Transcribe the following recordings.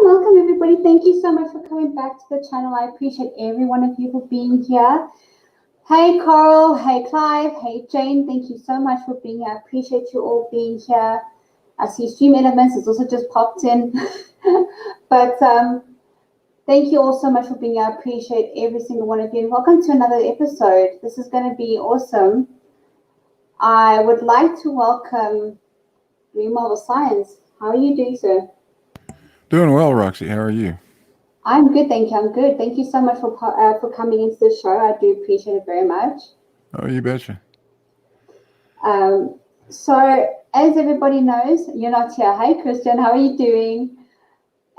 Welcome, everybody. Thank you so much for coming back to the channel. I appreciate every one of you for being here. Hey, Carl. Hey, Clive. Hey, Jane. Thank you so much for being here. I appreciate you all being here. I see Stream Elements has also just popped in. But thank you all so much for being here. I appreciate every single one of you. And welcome to another episode. This is going to be awesome. I would like to welcome BlueMarbleScience. How are you doing, sir? Doing well, Roxy. How are you? I'm good, thank you. I'm good. Thank you so much for coming into the show. I do appreciate it very much. Oh, you betcha. So, as everybody knows, you're not here. Hey, Christian, how are you doing?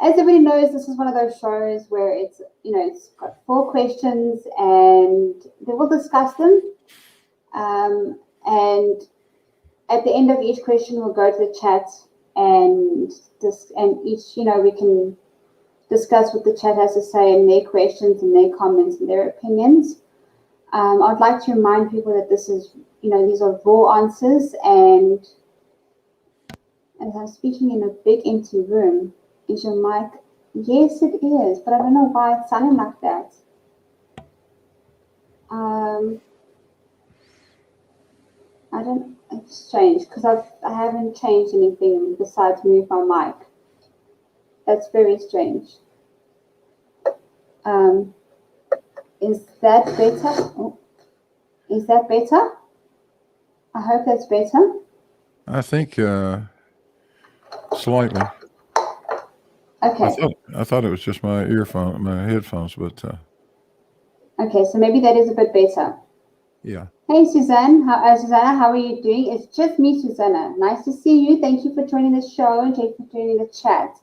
As everybody knows, this is one of those shows where it's got 4 questions and they will discuss them. And at the end of each question, we'll go to the chat and each, we can discuss what the chat has to say and their questions and their comments and their opinions. I'd like to remind people that this is, these are raw answers, and as I'm speaking in a big empty room, is your mic? Yes, it is, but I don't know why it's sounding like that. It's strange because I haven't changed anything besides move my mic. That's very strange. Is that better? Oh, is that better? I hope that's better. I think slightly. Okay. I thought it was just my headphones, but okay, so maybe that is a bit better. Yeah. Hey, Susanna, how are you doing? It's just me, Susanna. Nice to see you. Thank you for joining the show and thank you for joining the chat.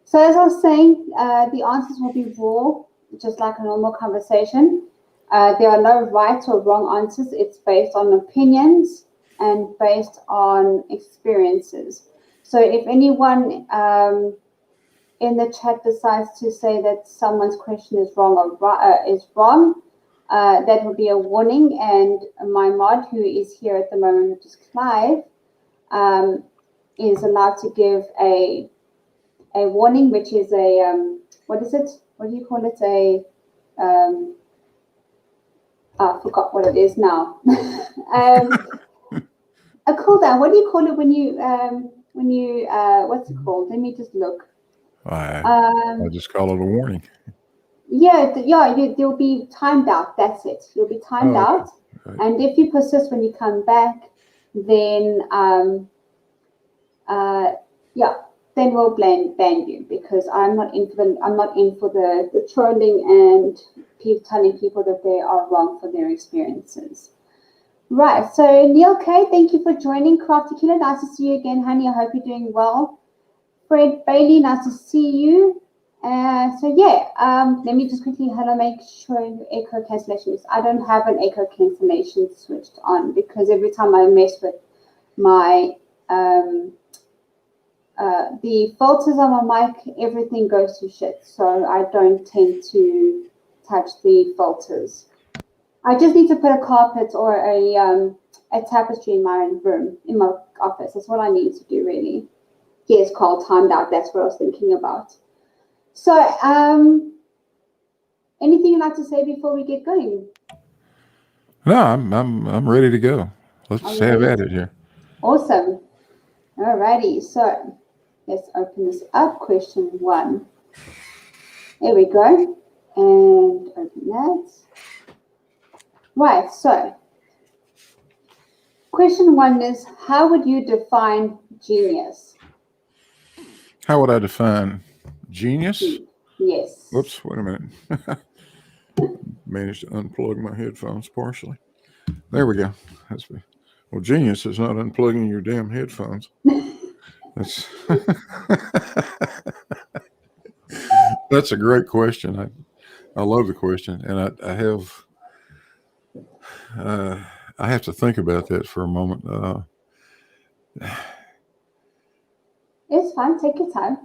So as I was saying, the answers will be raw, just like a normal conversation. There are no right or wrong answers. It's based on opinions and based on experiences. So if anyone in the chat decides to say that someone's question is wrong or that will be a warning, and my mod, who is here at the moment, which is Clive, is allowed to give a warning, which is what is it? What do you call it? I forgot what it is now. A cool down. What do you call it when you what's it called? Let me just look. I just call it a warning. You'll be timed out. That's it. You'll be timed out. Right. And if you persist when you come back, then then we'll ban you, because I'm not in for the trolling and telling people that they are wrong for their experiences. Right. So Neil K, thank you for joining. Crafty Killer, nice to see you again, honey. I hope you're doing well. Fred Bailey, nice to see you. Let me just quickly make sure your echo cancellation is. I don't have an echo cancellation switched on, because every time I mess with my the filters on my mic, everything goes to shit. So I don't tend to touch the filters. I just need to put a carpet or a tapestry in my room, in my office. That's what I need to do, really. Yes, Carl, timed out. That's what I was thinking about. So, anything you'd like to say before we get going? No, I'm ready to go. Let's have at it here. Awesome. Alrighty. So, let's open this up. Question 1. There we go. And open that. Right, so question 1 is, how would you define genius? How would I define genius? Yes. Whoops, wait a minute. Managed to unplug my headphones partially. There we go. Well, genius is not unplugging your damn headphones. That's that's a great question. I love the question, and I have to think about that for a moment. It's fine. Take your time.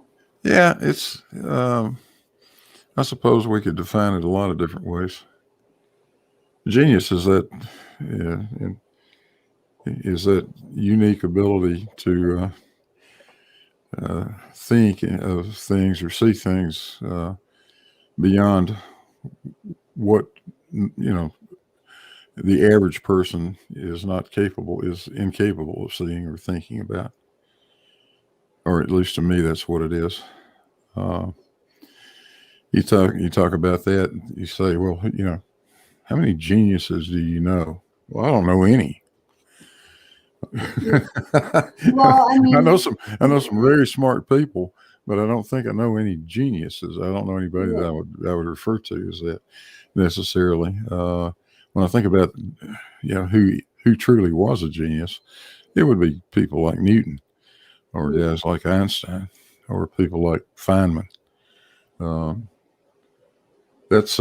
Yeah, it's. I suppose we could define it a lot of different ways. Genius is that unique ability to think of things or see things beyond what the average person is incapable of seeing or thinking about. Or at least to me, that's what it is. You talk about that. You say, well, how many geniuses do you know? Well, I don't know any. Well, I mean, I know some very smart people, but I don't think I know any geniuses. I don't know anybody that I would refer to as that necessarily. When I think about who truly was a genius, it would be people like Newton, or guys like Einstein, or people like Feynman. That's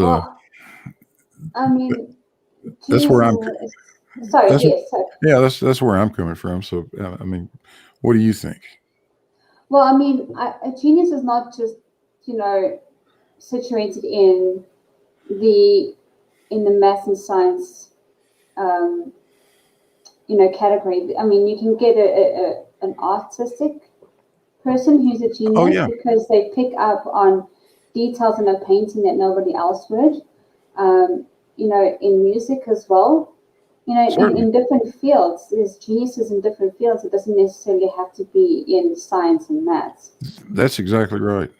I mean, that's where I'm. Sorry, yes. Sorry. Yeah, that's where I'm coming from. So, I mean, what do you think? Well, I mean, a genius is not just situated in the math and science category. I mean, you can get an artistic person who's a genius because they pick up on details in a painting that nobody else would. In music as well. In different fields, there's geniuses in different fields. It doesn't necessarily have to be in science and maths. That's exactly right.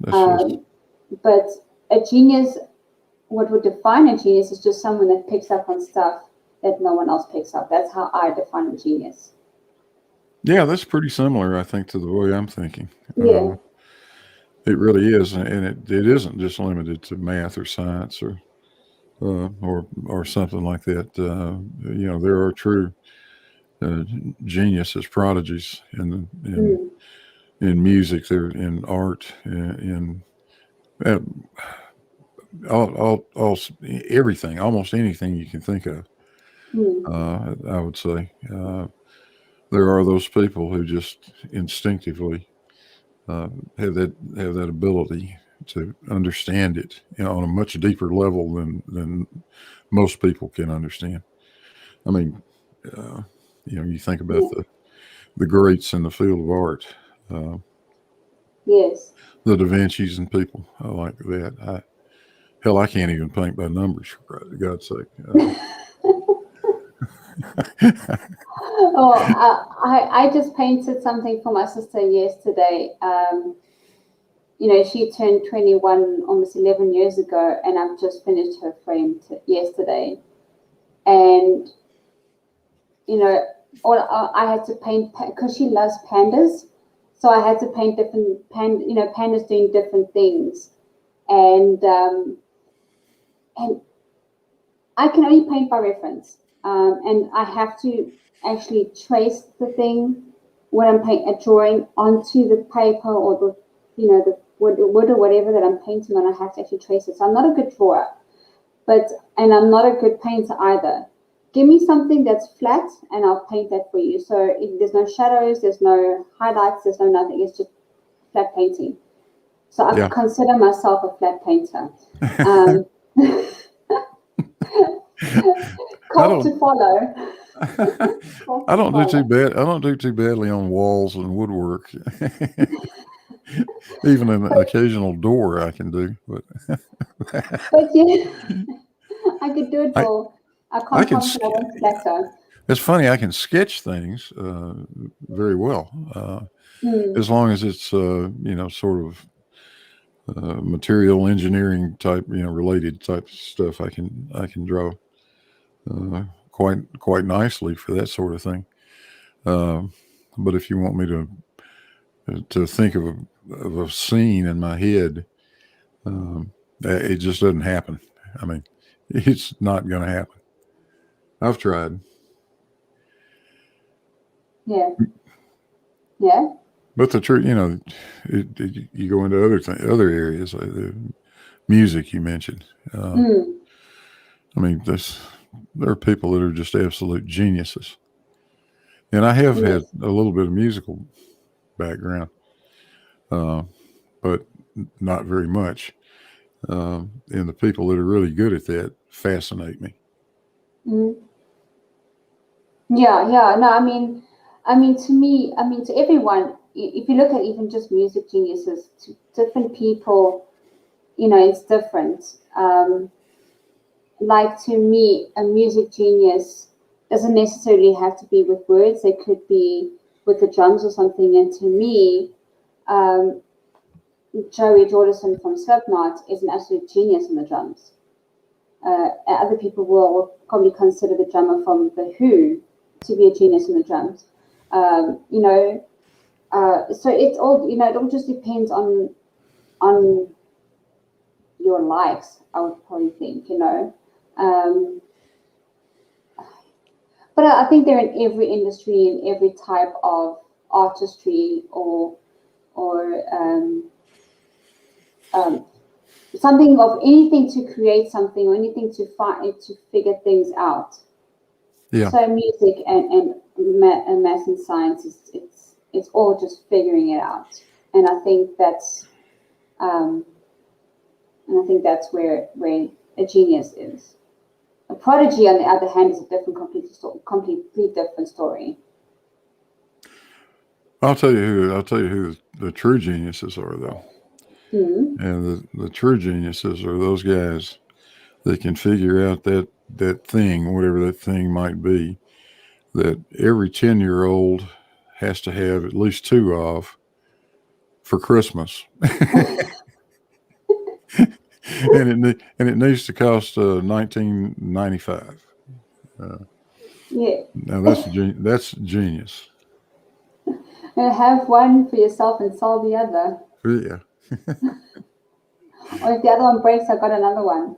But a genius, what would define a genius is just someone that picks up on stuff that no one else picks up. That's how I define a genius. Yeah, that's pretty similar, I think, to the way I'm thinking. Yeah. It really is, and it isn't just limited to math or science or something like that. There are true geniuses, prodigies in music, there in art, in everything, almost anything you can think of. I would say there are those people who just instinctively have that ability to understand it on a much deeper level than most people can understand. I mean, you think about the greats in the field of art. Yes. The Da Vinci's and people like that. I can't even paint by numbers, for God's sake. I just painted something for my sister yesterday. She turned 21 almost 11 years ago, and I've just finished her frame yesterday. And, I had to paint, because she loves pandas, so I had to paint different pandas doing different things. And I can only paint by reference. And I have to actually trace the thing when I'm drawing onto the paper or the wood or whatever that I'm painting on. I have to actually trace it. So I'm not a good drawer, and I'm not a good painter either. Give me something that's flat and I'll paint that for you. So there's no shadows, there's no highlights, there's no nothing. It's just flat painting. So I consider myself a flat painter. Cult to follow. I don't do too bad. I don't do too badly on walls and woodwork. Even an occasional door I can do, but I could do it all. I can't splatter. It's funny. I can sketch things very well, as long as it's sort of material engineering type, related type stuff. I can draw quite nicely for that sort of thing. But if you want me to think of a scene in my head, it just doesn't happen. I mean, it's not going to happen. I've tried. Yeah. Yeah. But the truth, you go into other areas, like the music you mentioned. I mean, there are people that are just absolute geniuses. And I have had a little bit of musical background, but not very much. And the people that are really good at that fascinate me. Yeah. No, I mean, to me, to everyone, if you look at even just music geniuses, to different people, it's different. Like to me, a music genius doesn't necessarily have to be with words. They could be with the drums or something. And to me, Joey Jordison from Slipknot is an absolute genius on the drums. Other people will probably consider the drummer from The Who to be a genius on the drums. So it's all, it all just depends on your likes, I would probably think, but I think they're in every industry, in every type of artistry or something of anything to create something or anything to figure things out. Yeah. So music and math and science it's all just figuring it out, and I think that's where a genius is. A prodigy, on the other hand, is a completely different story. I'll tell you who the true geniuses are, though. And the true geniuses are those guys that can figure out that thing, whatever that thing might be, that every 10-year-old has to have at least 2 of for Christmas. and it needs to cost $19.95. Yeah. Now that's genius. Have one for yourself and sell the other. Yeah. Or if the other one breaks, I've got another one.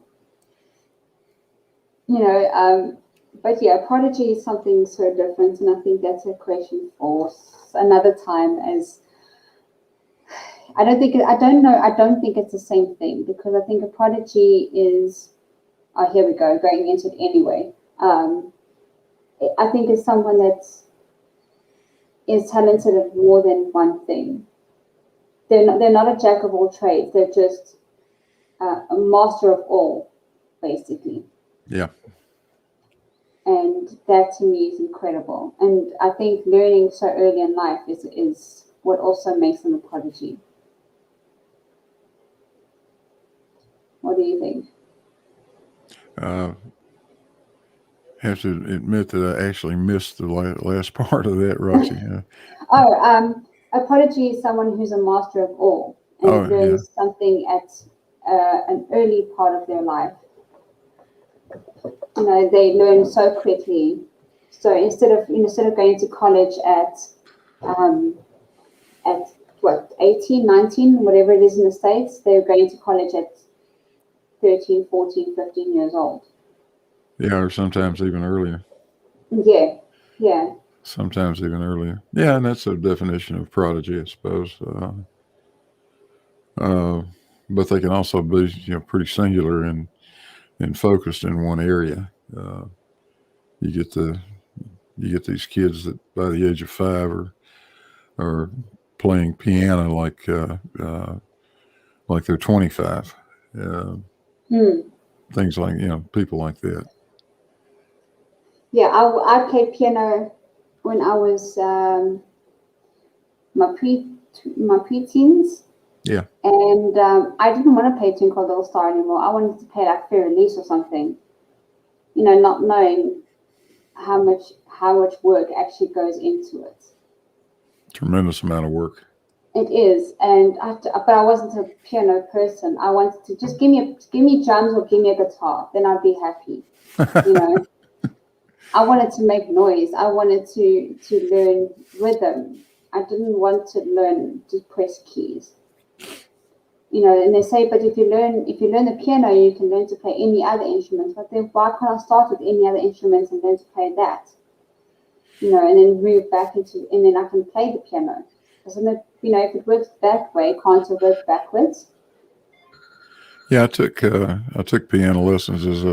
But yeah, prodigy is something so different, and I think that's a question for another time. As I don't think it's the same thing, because I think a prodigy is. Oh, here we go, going into it anyway. I think it's someone that is talented at more than one thing. They're not a jack of all trades. They're just a master of all, basically. Yeah. And that to me is incredible. And I think learning so early in life is what also makes them a prodigy. What do you think? Have to admit that I actually missed the last part of that, Roxy. A prodigy is someone who's a master of all and learns something at an early part of their life. They learn so quickly. So instead of going to college at 18, 19, whatever it is in the States, they're going to college at 13, 14, 15 years old. Yeah, or sometimes even earlier. Yeah. Sometimes even earlier. Yeah, and that's a definition of prodigy, I suppose. But they can also be, pretty singular and focused in one area. You get these kids that by the age of 5 are playing piano like they're 25. Things like people like that. Yeah, I played piano when I was my preteens. Yeah. And I didn't want to play Tune Called Little Star anymore. I wanted to play like Fair Release or something. Not knowing how much work actually goes into it. Tremendous amount of work. It is, and but I wasn't a piano person. I wanted to just give me drums or give me a guitar, then I'd be happy. You know, I wanted to make noise. I wanted to learn rhythm. I didn't want to learn to press keys. You know, and they say, but if you learn the piano, you can learn to play any other instrument. But then why can't I start with any other instrument and learn to play that? You know, and then move back into, and then I can play the piano. Doesn't it, you know, if it works that way, can't it work backwards? Yeah, I took piano lessons as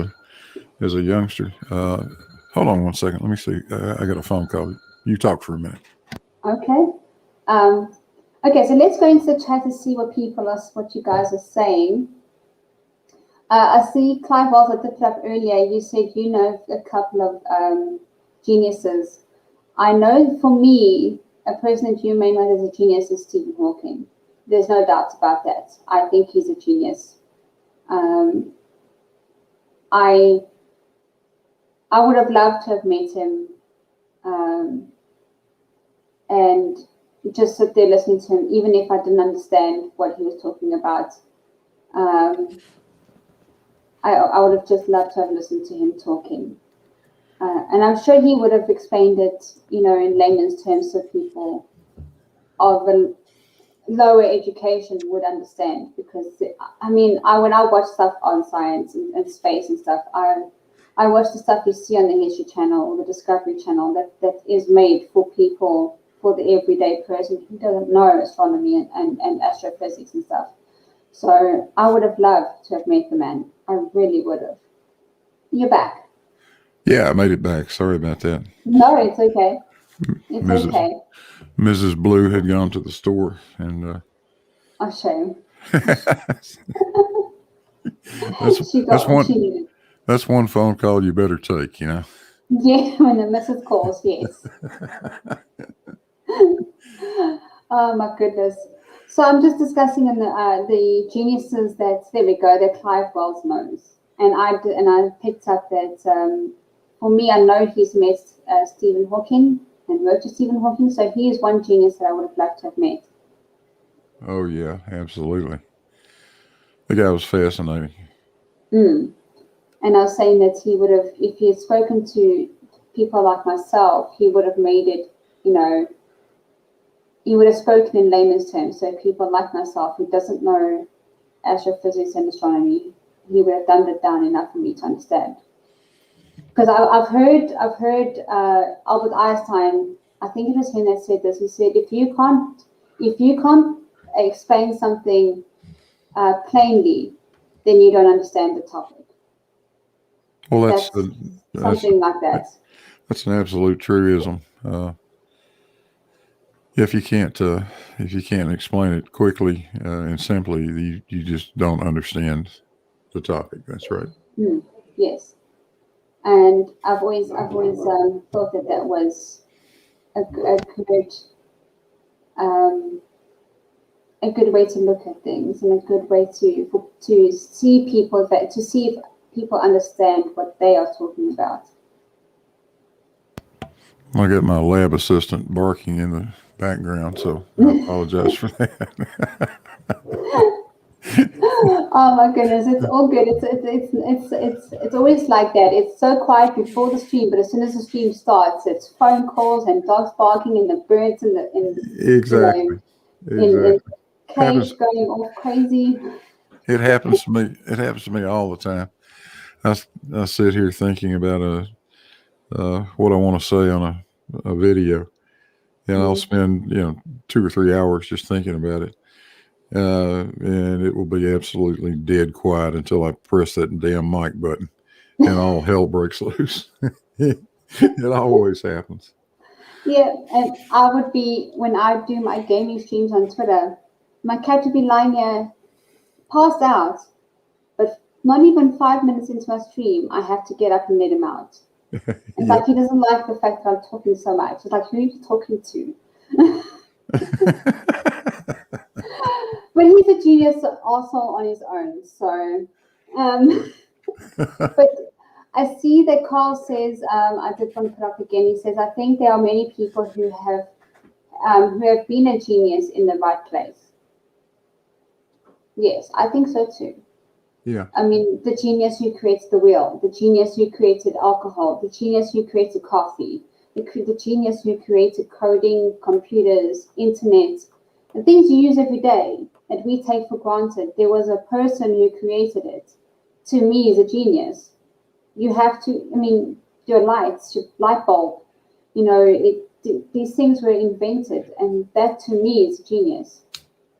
a youngster. Hold on one second. Let me see. I got a phone call. You talk for a minute. Okay. Okay, so let's go into the chat to see what you guys are saying. I see Clive Wells, I picked up earlier. You said you know a couple of geniuses. I know for me, a person that you may know as a genius is Stephen Hawking. There's no doubt about that. I think he's a genius. I would have loved to have met him and just sit there listening to him, even if I didn't understand what he was talking about. I would have just loved to have listened to him talking. And I'm sure he would have explained it, you know, in layman's terms so people of a lower education would understand. Because, I mean, when I watch stuff on science and space and stuff, I watch the stuff you see on the History Channel or the Discovery Channel that is made for people, for the everyday person who doesn't know astronomy and astrophysics and stuff. So I would have loved to have met the man. I really would have. You're back. Yeah, I made it back. Sorry about that. No, it's okay. It's okay. Mrs. Blue had gone to the store and Oh, shame. That's one phone call you better take, you know. Yeah, when the missus calls, yes. Oh my goodness. So I'm just discussing in the geniuses that Clive Wells knows, and I picked up that for me, I know he's met Stephen Hawking and worked with Stephen Hawking, so he is one genius that I would have loved to have met. Oh yeah, absolutely. The guy was fascinating. And I was saying that he would have, if he had spoken to people like myself, he would have made it, you know, he would have spoken in layman's terms. So people like myself who doesn't know astrophysics and astronomy, he would have dumbed it down enough for me to understand. Because I've heard Albert Einstein, I think it was him that said this. He said, if you can't explain something plainly, then you don't understand the topic. Well, that's something like that. That's an absolute truism. If you can't explain it quickly and simply, you just don't understand the topic. That's right. Yes, and I've always thought that was a good way to look at things and a good way to see people, to see if people understand what they are talking about. I got my lab assistant barking in the background, so I apologize for that. Oh my goodness, it's all good. It's always like that. It's so quiet before the stream, but as soon as the stream starts, it's phone calls and dogs barking and the birds in exactly. In cage going off crazy. It happens to me. It happens to me all the time. I sit here thinking about what I want to say on a video, and I'll spend 2 or 3 hours just thinking about it, and it will be absolutely dead quiet until I press that damn mic button, and all hell breaks loose. It always happens. Yeah, and I would be, when I do my gaming streams on Twitter, my cat would be lying here passed out, but not even 5 minutes into my stream, I have to get up and let him out. It's like he doesn't like the fact that I'm talking so much. It's like, who are you talking to? But he's a genius also on his own. So, but I see that Carl says, I did want to put up again, he says, I think there are many people who have who have been a genius in the right place. Yes, I think so too. Yeah. I mean, the genius who creates the wheel, the genius who created alcohol, the genius who created coffee, the genius who created coding, computers, internet, the things you use every day that we take for granted. There was a person who created it. To me, is a genius. You have to, I mean, your lights, your light bulb, you know, these things were invented, and that to me is genius,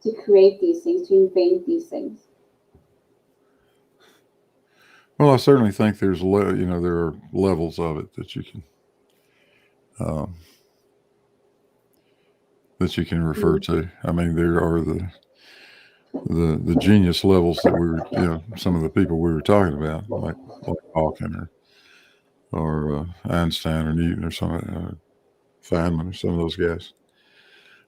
to create these things, to invent these things. Well, I certainly think there's there are levels of it that you can refer to. I mean, there are the genius levels that we were, some of the people we were talking about, like Hawking or Einstein or Newton or some Feynman or some of those guys.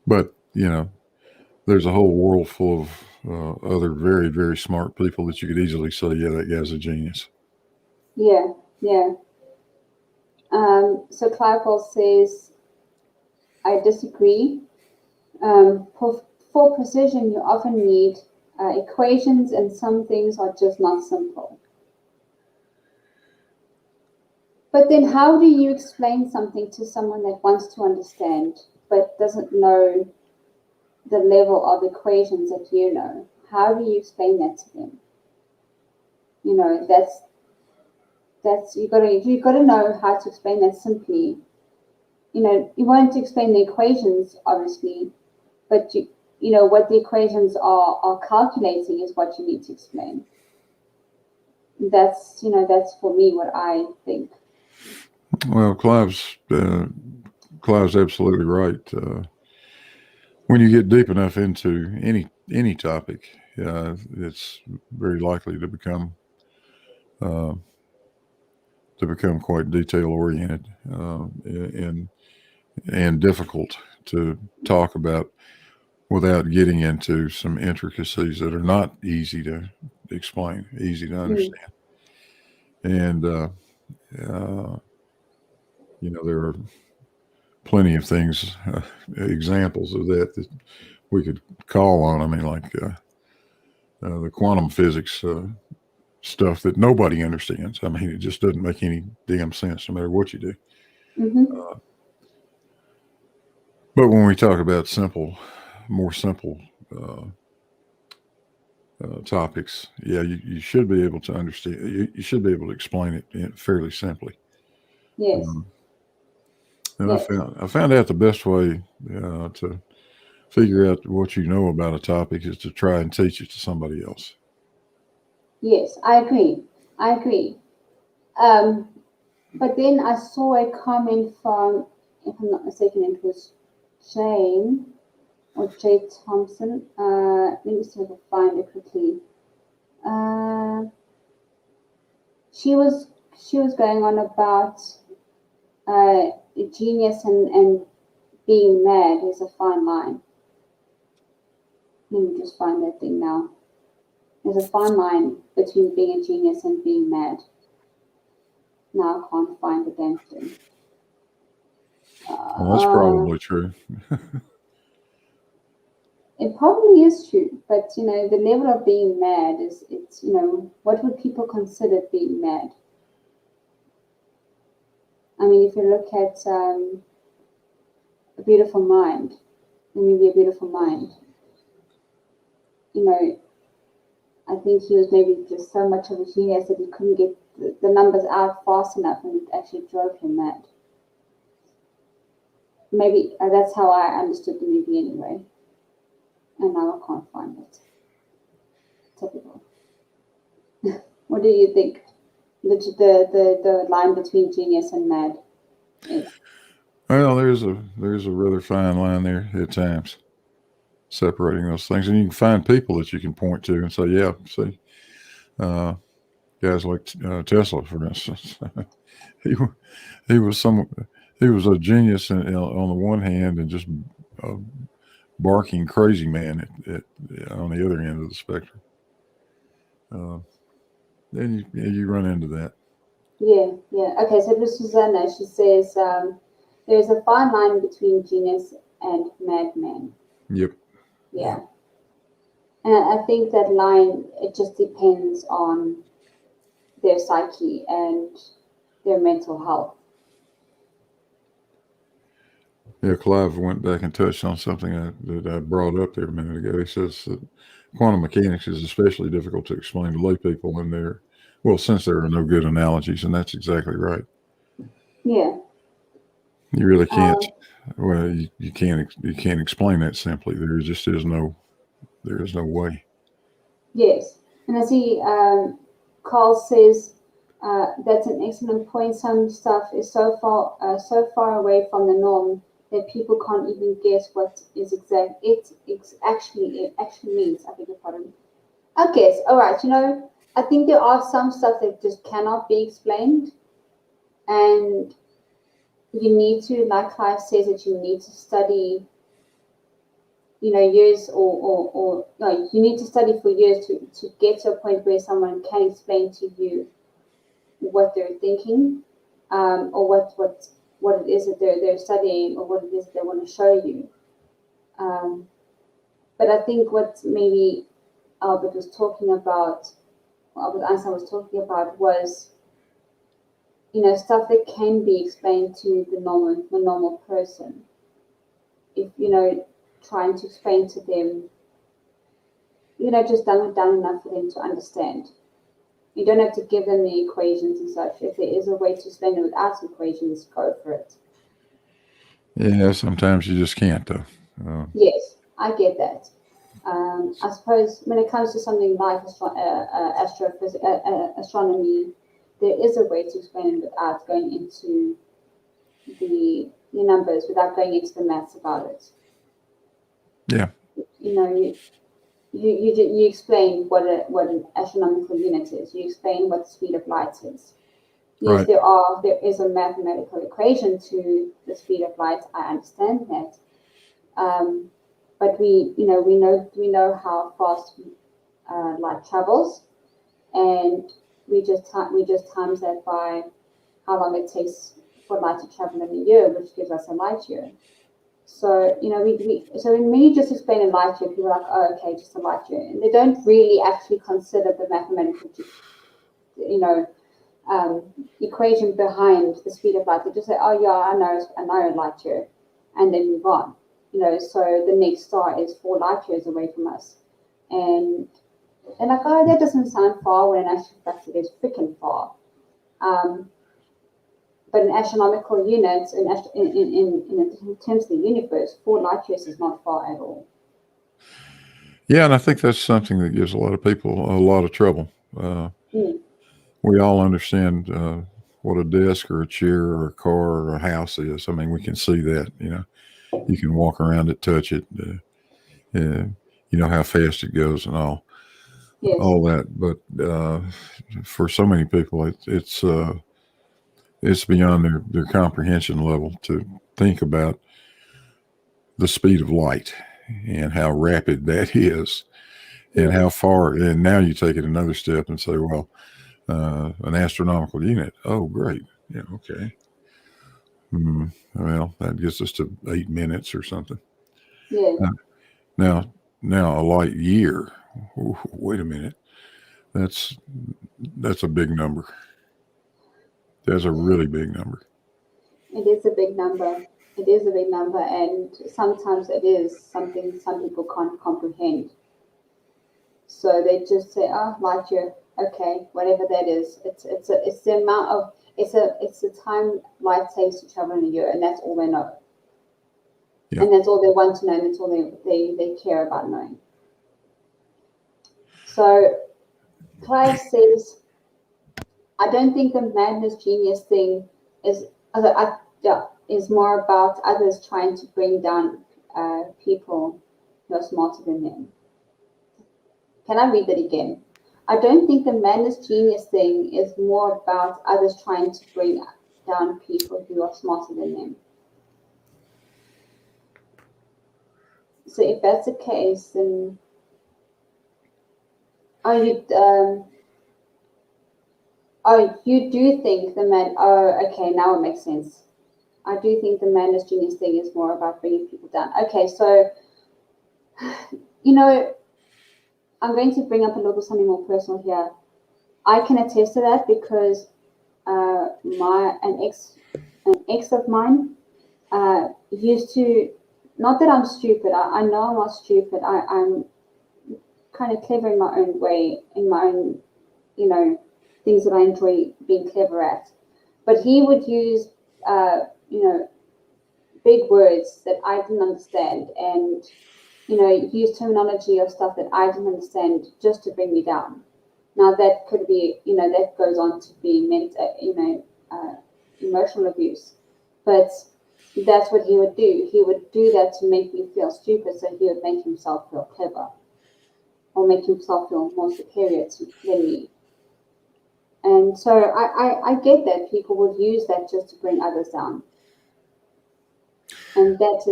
But there's a whole world full of other very, very smart people that you could easily say, yeah, that guy's a genius. Yeah, yeah. So Clive says, I disagree. For precision, you often need equations, and some things are just not simple. But then how do you explain something to someone that wants to understand but doesn't know the level of equations that you know? How do you explain that to them? That's you gotta know how to explain that simply. You want to explain the equations, obviously, but what the equations are calculating is what you need to explain. That's for me what I think. Well, Clive's absolutely right. When you get deep enough into any topic, it's very likely to become quite detail oriented and difficult to talk about without getting into some intricacies that are not easy to explain, easy to understand. And there are plenty of things, examples of that we could call on. I mean, like the quantum physics stuff that nobody understands. I mean, it just doesn't make any damn sense no matter what you do. Mm-hmm. But when we talk about more simple topics, yeah, you should be able to understand. You should be able to explain it fairly simply. Yes. And yes. I found out the best way to figure out what you know about a topic is to try and teach it to somebody else. Yes, I agree. But then I saw a comment from, if I'm not mistaken, it was Jane or Jay Thompson. Let me see if I can find it quickly. She was going on about genius and being mad is a fine line. Let me just find that thing now. There's a fine line between being a genius and being mad. Now I can't find the damn thing. Well, that's probably true. It probably is true, but the level of being mad it's what would people consider being mad? I mean, if you look at A Beautiful Mind, maybe A Beautiful Mind, I think he was maybe just so much of a genius that he couldn't get the numbers out fast enough, and it actually drove him mad. Maybe that's how I understood the movie anyway. And now I can't find it. Typical. What do you think? The line between genius and mad is? Well, there's a rather fine line there at times, separating those things, and you can find people that you can point to and say, "Yeah, see, guys like Tesla, for instance, he was a genius on the one hand, and just a barking crazy man on the other end of the spectrum." Then you run into that. Yeah. Okay, so it was Susanna. She says there's a fine line between genius and madmen. Yep. Yeah. And I think that line, it just depends on their psyche and their mental health. Yeah, Clive went back and touched on something that I brought up there a minute ago. He says that quantum mechanics is especially difficult to explain to lay people since there are no good analogies, and that's exactly right. Yeah. You really can't. Well, you can't explain that simply. There just is no way. Yes. And I see Carl says that's an excellent point. Some stuff is so far away from the norm that people can't even guess what it actually means. I beg your pardon. I guess. All right. I think there are some stuff that just cannot be explained, and you need to, like Clive says, that you need to study, years or no, you need to study for years to get to a point where someone can explain to you what they're thinking, or what it is that they're studying, or what it is they want to show you. But I think what maybe Albert was talking about, Albert Einstein was talking about, was stuff that can be explained to the normal person. If trying to explain to them, just done enough for them to understand. You don't have to give them the equations and such. If there is a way to explain it without equations, go for it. Yeah, sometimes you just can't, though. Yes, I get that. I suppose when it comes to something like astronomy, there is a way to explain it without going into the numbers, without going into the maths about it. Yeah. You explain what an astronomical unit is. You explain what the speed of light is. Yes, right. there is a mathematical equation to the speed of light. I understand that, but we know how fast light travels, and we just times that by how long it takes for light to travel in a year, which gives us a light year. So so when you just explain a light year, people are like, oh, okay, just a light year, and they don't really actually consider the mathematical, equation behind the speed of light. They just say, oh yeah, I know a light year, and then move on. So the next star is 4 light years away from us, and they're like, oh, that doesn't sound far, when in actual fact it is freaking far. But in astronomical units, in terms of the universe, 4 light years is not far at all. Yeah, and I think that's something that gives a lot of people a lot of trouble. We all understand what a desk or a chair or a car or a house is. I mean, we can see that. You can walk around it, touch it. You know how fast it goes and all that. But for so many people, it's beyond their comprehension level to think about the speed of light and how rapid that is, and how far. And now you take it another step and say, well, an astronomical unit. Oh, great. Yeah. Okay. Well, that gets us to 8 minutes or something. Yeah. Now a light year. Ooh, wait a minute. That's a big number. That's a really big number. It is a big number. It is a big number, and sometimes it is something some people can't comprehend. So they just say, "Oh, light year, okay, whatever that is." It's the amount of it's the time light takes to travel in a year, and that's all they know. Yeah. And that's all they want to know, and that's all they care about knowing. So Clive says, I don't think the madness genius thing is more about others trying to bring down people who are smarter than them. Can I read that again? I don't think the madness genius thing is more about others trying to bring down people who are smarter than them. So if that's the case, then you do think the man? Oh, okay, now it makes sense. I do think the madness genius thing is more about bringing people down. Okay, so, you know, I'm going to bring up a little something more personal here. I can attest to that because an ex of mine used to, not that I'm stupid. I know I'm not stupid. I'm kind of clever in my own way, in my own, things that I enjoy being clever at. But he would use, big words that I didn't understand, and use terminology of stuff that I didn't understand just to bring me down. Now that could be, that goes on to be emotional abuse, but that's what he would do. He would do that to make me feel stupid, so he would make himself feel clever, or make himself feel more superior than me. And so I get that people would use that just to bring others down. And that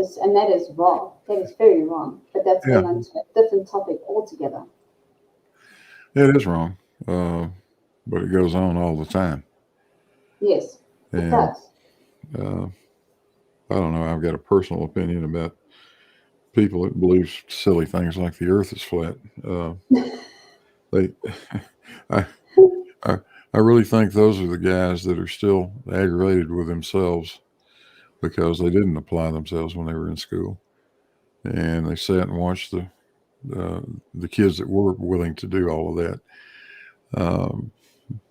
is wrong. That is very wrong. But that's going on to a different topic altogether. It is wrong, but it goes on all the time. Yes, it does. I don't know. I've got a personal opinion about people that believe silly things like the Earth is flat. I really think those are the guys that are still aggravated with themselves because they didn't apply themselves when they were in school, and they sat and watched the kids that were willing to do all of that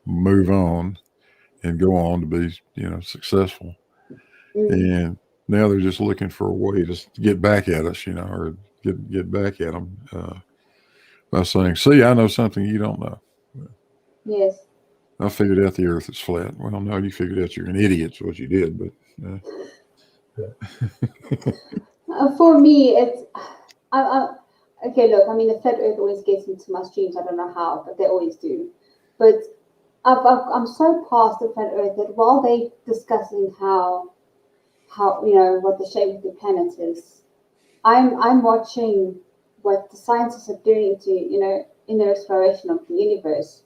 move on and go on to be successful. And now they're just looking for a way to get back at us, or get back at them by saying, "See, I know something you don't know." Yes. I figured out the Earth is flat. Well, no, you figured out you're an idiot. Is what you did, but. For me, it's okay. Look, I mean, the flat Earth always gets into my streams. I don't know how, but they always do. But I'm so past the flat Earth that while they discussing how what the shape of the planet is, I'm watching what the scientists are doing to in their exploration of the universe,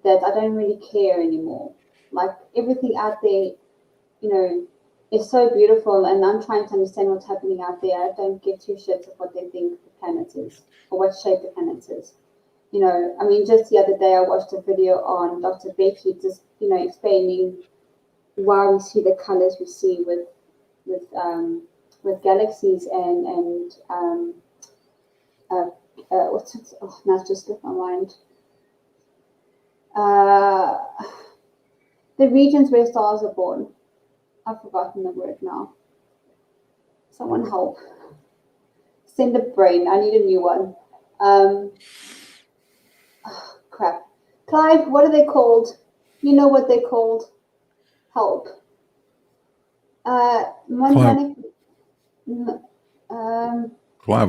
that I don't really care anymore. Like everything out there, is so beautiful, and I'm trying to understand what's happening out there. I don't give two shits of what they think the planet is or what shape the planet is. I mean, just the other day I watched a video on Dr. Becky just explaining why we see the colors we see with galaxies and what's it? Oh, now it's just slipped my mind. The regions where stars are born. I've forgotten the word now. Someone help. Send a brain. I need a new one. Crap. Clive, what are they called? You know what they're called. Help. Clive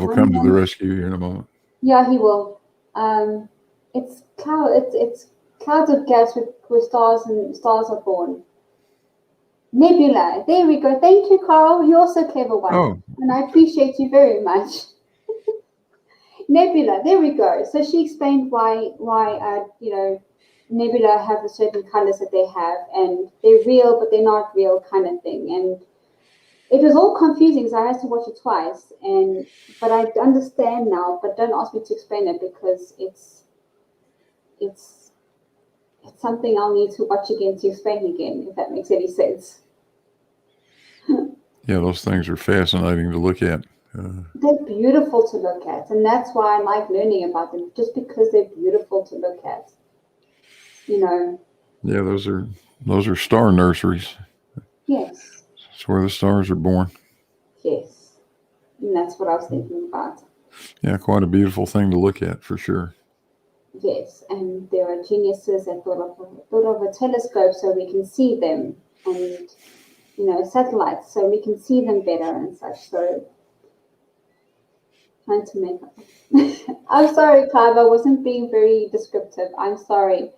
will come to the rescue here in a moment. Yeah, he will. It's clouds of gas where stars are born. Nebula. There we go. Thank you, Carl. You're also clever one. Oh. And I appreciate you very much. Nebula. There we go. So she explained why nebula have the certain colors that they have, and they're real, but they're not real kind of thing. And it was all confusing, so I had to watch it twice. But I understand now, but don't ask me to explain it because it's something I'll need to watch again to explain again, if that makes any sense. Yeah, those things are fascinating to look at. They're beautiful to look at, and that's why I like learning about them, just because they're beautiful to look at. Yeah, those are star nurseries. Yes. It's where the stars are born. Yes, and that's what I was thinking about. Yeah, quite a beautiful thing to look at, for sure. Yes, and there are geniuses that thought of a telescope so we can see them, and satellites so we can see them better and such. So trying to make up. I'm sorry, Clive, I wasn't being very descriptive. I'm sorry,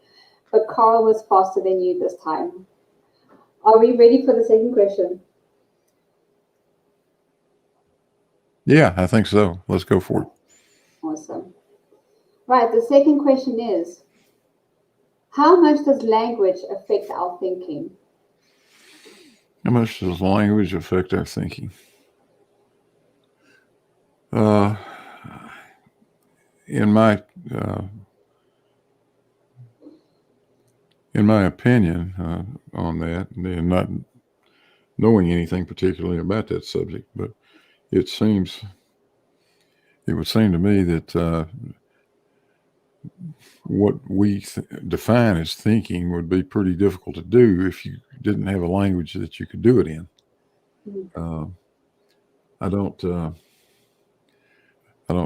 but Carl was faster than you this time. Are we ready for the second question? Yeah, I think so. Let's go for it. Awesome. Right, the second question is, how much does language affect our thinking? How much does language affect our thinking? Uh, in my opinion on that, and not knowing anything particularly about that subject, but it would seem to me that what we define as thinking would be pretty difficult to do if you didn't have a language that you could do it in. I don't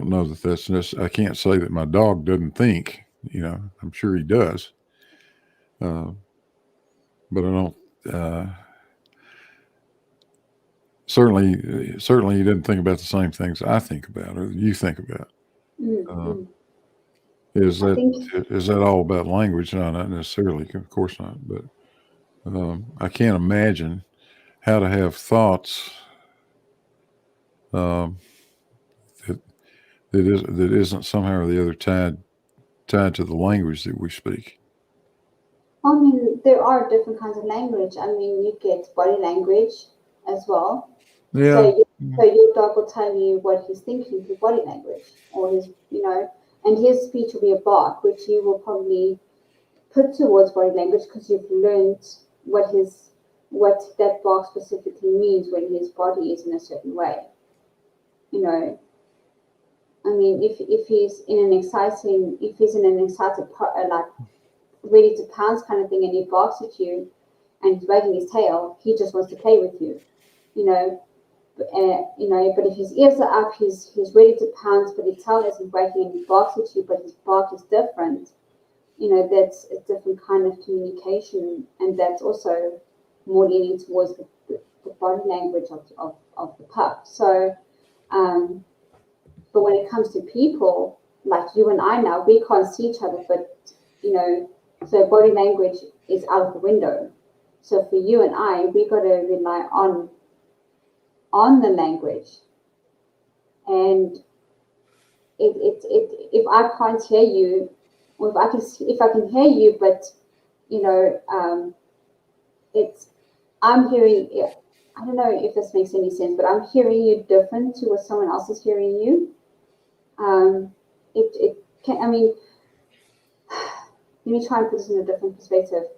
know that that's necessary. I can't say that my dog doesn't think. I'm sure he does, but I don't. Certainly, he doesn't think about the same things I think about or you think about. Is that all about language? No, not necessarily. Of course not. But I can't imagine how to have thoughts that isn't somehow or the other tied to the language that we speak. I mean, there are different kinds of language. I mean, you get body language as well. Yeah. So your dog will tell you what he's thinking through body language, or his, and his speech will be a bark, which you will probably put towards body language because you've learned what that bark specifically means when his body is in a certain way. I mean, if he's in an excited, like ready to pounce kind of thing, and he barks at you, and he's wagging his tail, he just wants to play with you, But if his ears are up, he's ready to pounce, but his tail isn't wagging, and he barks at you, but his bark is different. That's a different kind of communication, and that's also more leaning towards the body language of the pup. So, but when it comes to people like you and I now, we can't see each other, but so body language is out of the window. So for you and I, we got to rely on the language. And if I can't hear you, or if I can hear you, but I'm hearing. I don't know if this makes any sense, but I'm hearing you different to what someone else is hearing you. It can. I mean, let me try and put this in a different perspective.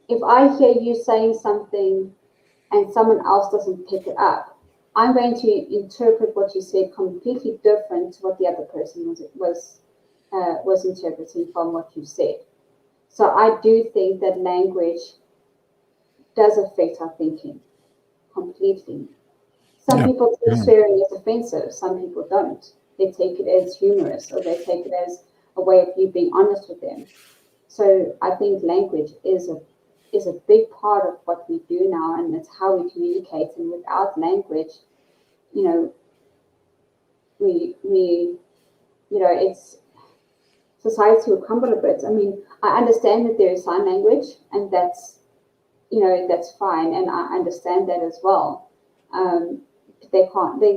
If I hear you saying something and someone else doesn't pick it up, I'm going to interpret what you said completely different to what the other person was interpreting from what you said. So I do think that language does affect our thinking completely. Some people take swearing as offensive, some people don't. They take it as humorous, or they take it as a way of you being honest with them. So I think language is a big part of what we do now, and it's how we communicate. And without language, it's society will crumble a bit. I mean, I understand that there is sign language, and that's fine, and I understand that as well. They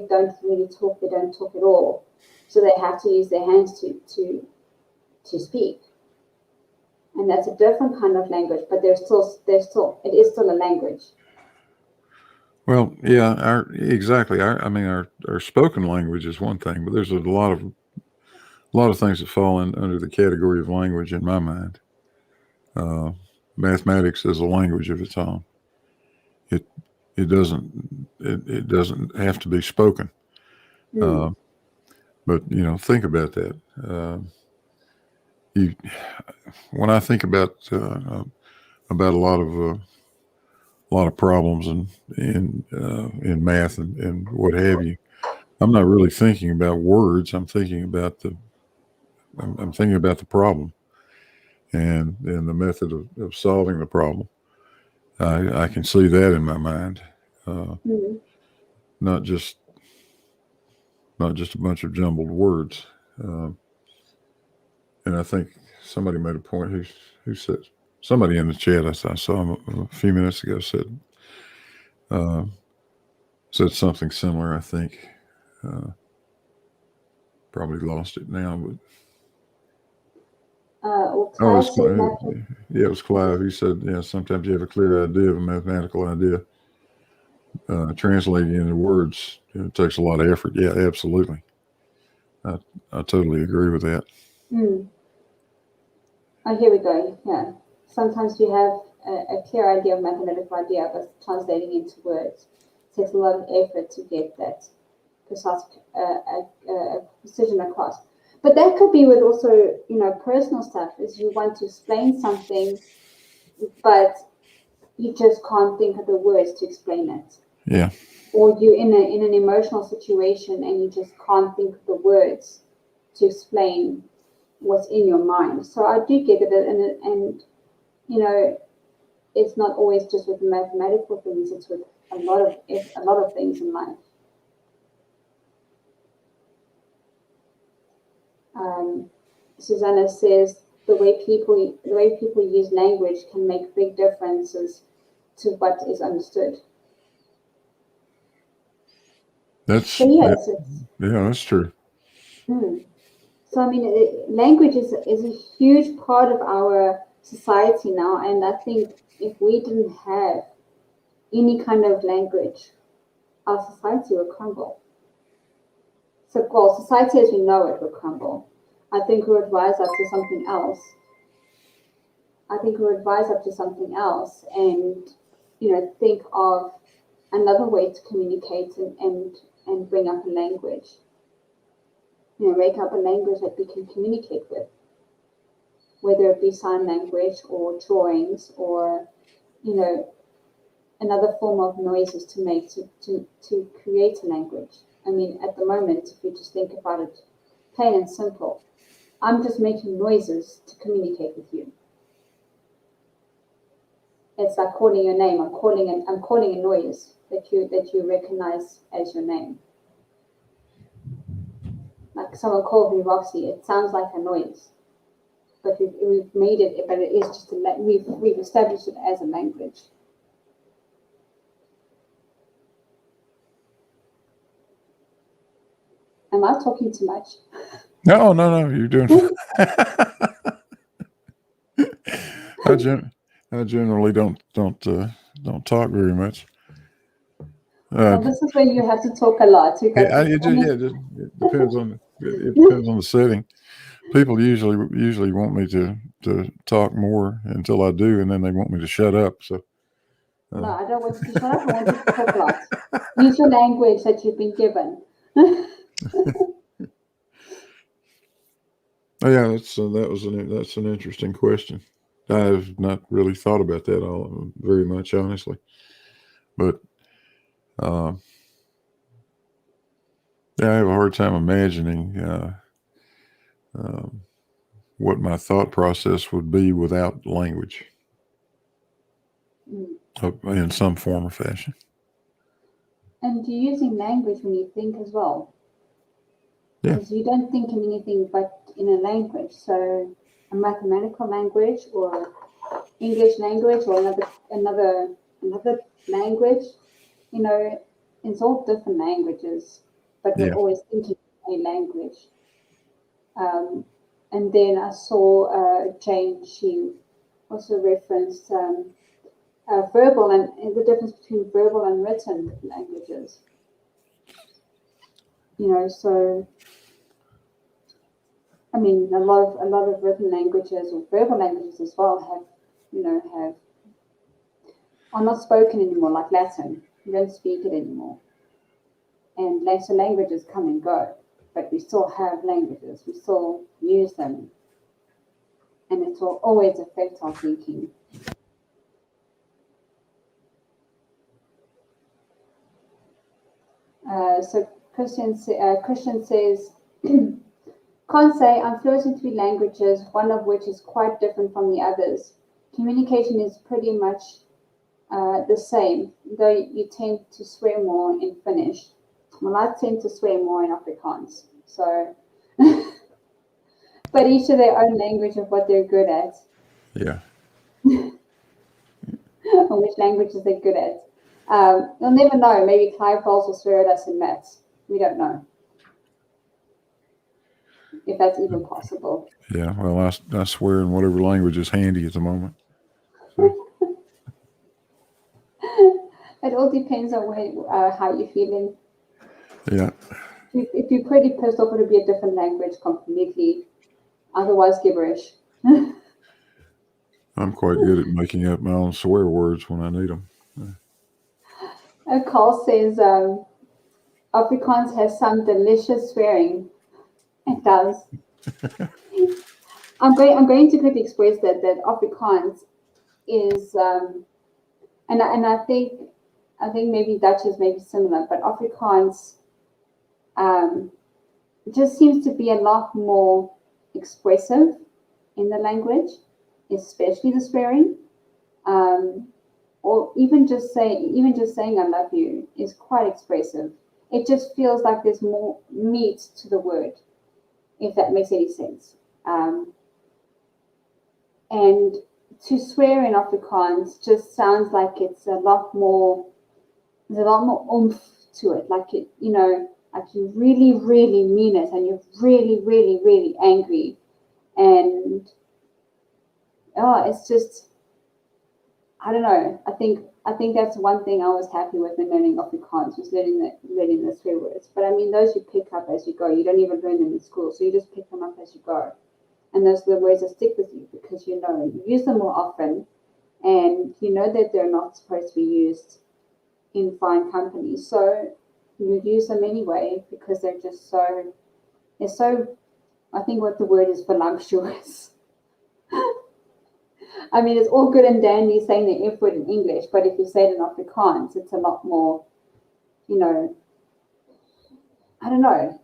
don't really talk. They don't talk at all, so they have to use their hands to speak, and that's a different kind of language. But it is still a language. Well, yeah, exactly. I mean, our spoken language is one thing, but there's a lot of things that fall under the category of language in my mind. Mathematics is a language of its own. It doesn't have to be spoken. But think about that. When I think about a lot of problems in math and what have you, I'm not really thinking about words. I'm thinking about the problem and the method of solving the problem. I can see that in my mind, not just a bunch of jumbled words. And I think somebody made a point. Who said, somebody in the chat I saw a few minutes ago said something similar. I think probably lost it now, but Well, Oh, Clive says math. yeah, it was Clive. He said, yeah, sometimes you have a clear idea of a mathematical idea. Translating into words, it takes a lot of effort. Yeah, absolutely. I totally agree with that. Oh, here we go. Yeah. Sometimes you have a clear idea of mathematical idea, but translating into words takes a lot of effort to get that precise precision across. But that could be with also, personal stuff. Is you want to explain something, but you just can't think of the words to explain it. Yeah. Or you're in an emotional situation and you just can't think of the words to explain what's in your mind. So I do get it, and it's not always just with mathematical things. It's with a lot of things in life. Susanna says the way people use language can make big differences to what is understood. That's that's true. So I mean, language is a huge part of our society now, and I think if we didn't have any kind of language, our society would crumble. So, well, society as we know it would crumble. I think we would rise up to something else. And think of another way to communicate and bring up a language. Make up a language that we can communicate with, whether it be sign language or drawings or, another form of noises to make to create a language. I mean, at the moment, if you just think about it, plain and simple, I'm just making noises to communicate with you. It's like calling your name. I'm calling a noise that you recognize as your name. Like someone called me Roxy. It sounds like a noise, but we've made it. But it is just we've established it as a language. Am I talking too much? No, you're doing. I generally don't talk very much. Well, this is where you have to talk a lot. It depends on the setting. People usually want me to talk more until I do, and then they want me to shut up. So no, I don't want you to shut up. I want you to talk a lot. Use your language that you've been given. Oh, yeah, that's an interesting question. I've not really thought about that very much, honestly. But yeah, I have a hard time imagining what my thought process would be without language in some form or fashion. And you're using language when you think as well. Because you don't think in anything but in a language. So a mathematical language or English language or another language, it's all different languages, but we're always thinking a language. And then I saw Jane, she also referenced verbal and the difference between verbal and written languages. So I mean, a lot of written languages or verbal languages as well are not spoken anymore, like Latin. We don't speak it anymore. And later languages come and go, but we still have languages. We still use them, and it will always affect our thinking. So Christian says, can't say I'm fluent in 3 languages, one of which is quite different from the others. Communication is pretty much the same, though you tend to swear more in Finnish. Well, I tend to swear more in Afrikaans. So, but each of their own language of what they're good at. Yeah. Or which languages they're good at. You'll never know. Maybe Clive Bowles will swear at us in maths. We don't know. if that's even possible. Yeah, well, I swear in whatever language is handy at the moment. So. It all depends on how you're feeling. Yeah. If you're pretty pissed off, it'll be a different language completely. Otherwise, gibberish. I'm quite good at making up my own swear words when I need them. Carl says Afrikaans has some delicious swearing. It does. I'm going to quickly express that Afrikaans is and I think maybe Dutch is maybe similar, but Afrikaans just seems to be a lot more expressive in the language, especially the swearing. Or even just saying I love you is quite expressive. It just feels like there's more meat to the word, if that makes any sense. And to swear in Afrikaans just sounds like it's a lot more. There's a lot more oomph to it. Like it, like you really, really mean it, and you're really, really, really angry, and it's just. I don't know. I think that's one thing I was happy with when learning Afrikaans, was learning the swear words. But I mean, those you pick up as you go. You don't even learn them in school, so you just pick them up as you go. And those are the words that stick with you because you use them more often, and you know that they're not supposed to be used in fine company. So you use them anyway because they're so. I think what the word is, voluptuous. I mean, it's all good and dandy saying the F word in English, but if you say it in Afrikaans, it's a lot more, I don't know,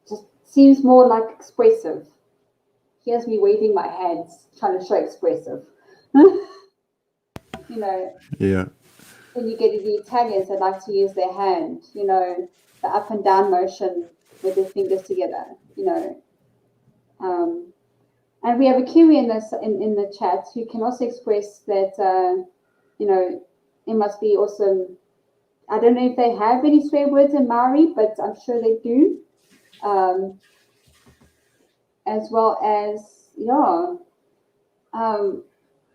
just seems more like expressive. Here's me waving my hands, trying to show expressive. Yeah. When you get to the Italians, they like to use their hand, the up and down motion with their fingers together, And we have a Kiwi in the chat who can also express that, it must be awesome. I don't know if they have any swear words in Maori, but I'm sure they do. As well as,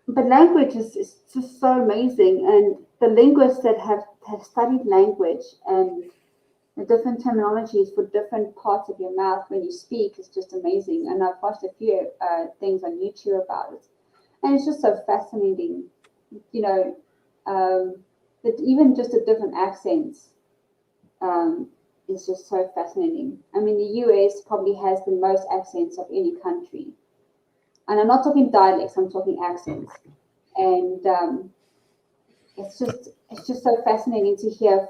but language is just so amazing. And the linguists that have studied language and the different terminologies for different parts of your mouth when you speak is just amazing. And I've watched a few things on YouTube about it. And it's just so fascinating, that even just the different accents is just so fascinating. I mean, the US probably has the most accents of any country. And I'm not talking dialects, I'm talking accents. And it's just so fascinating to hear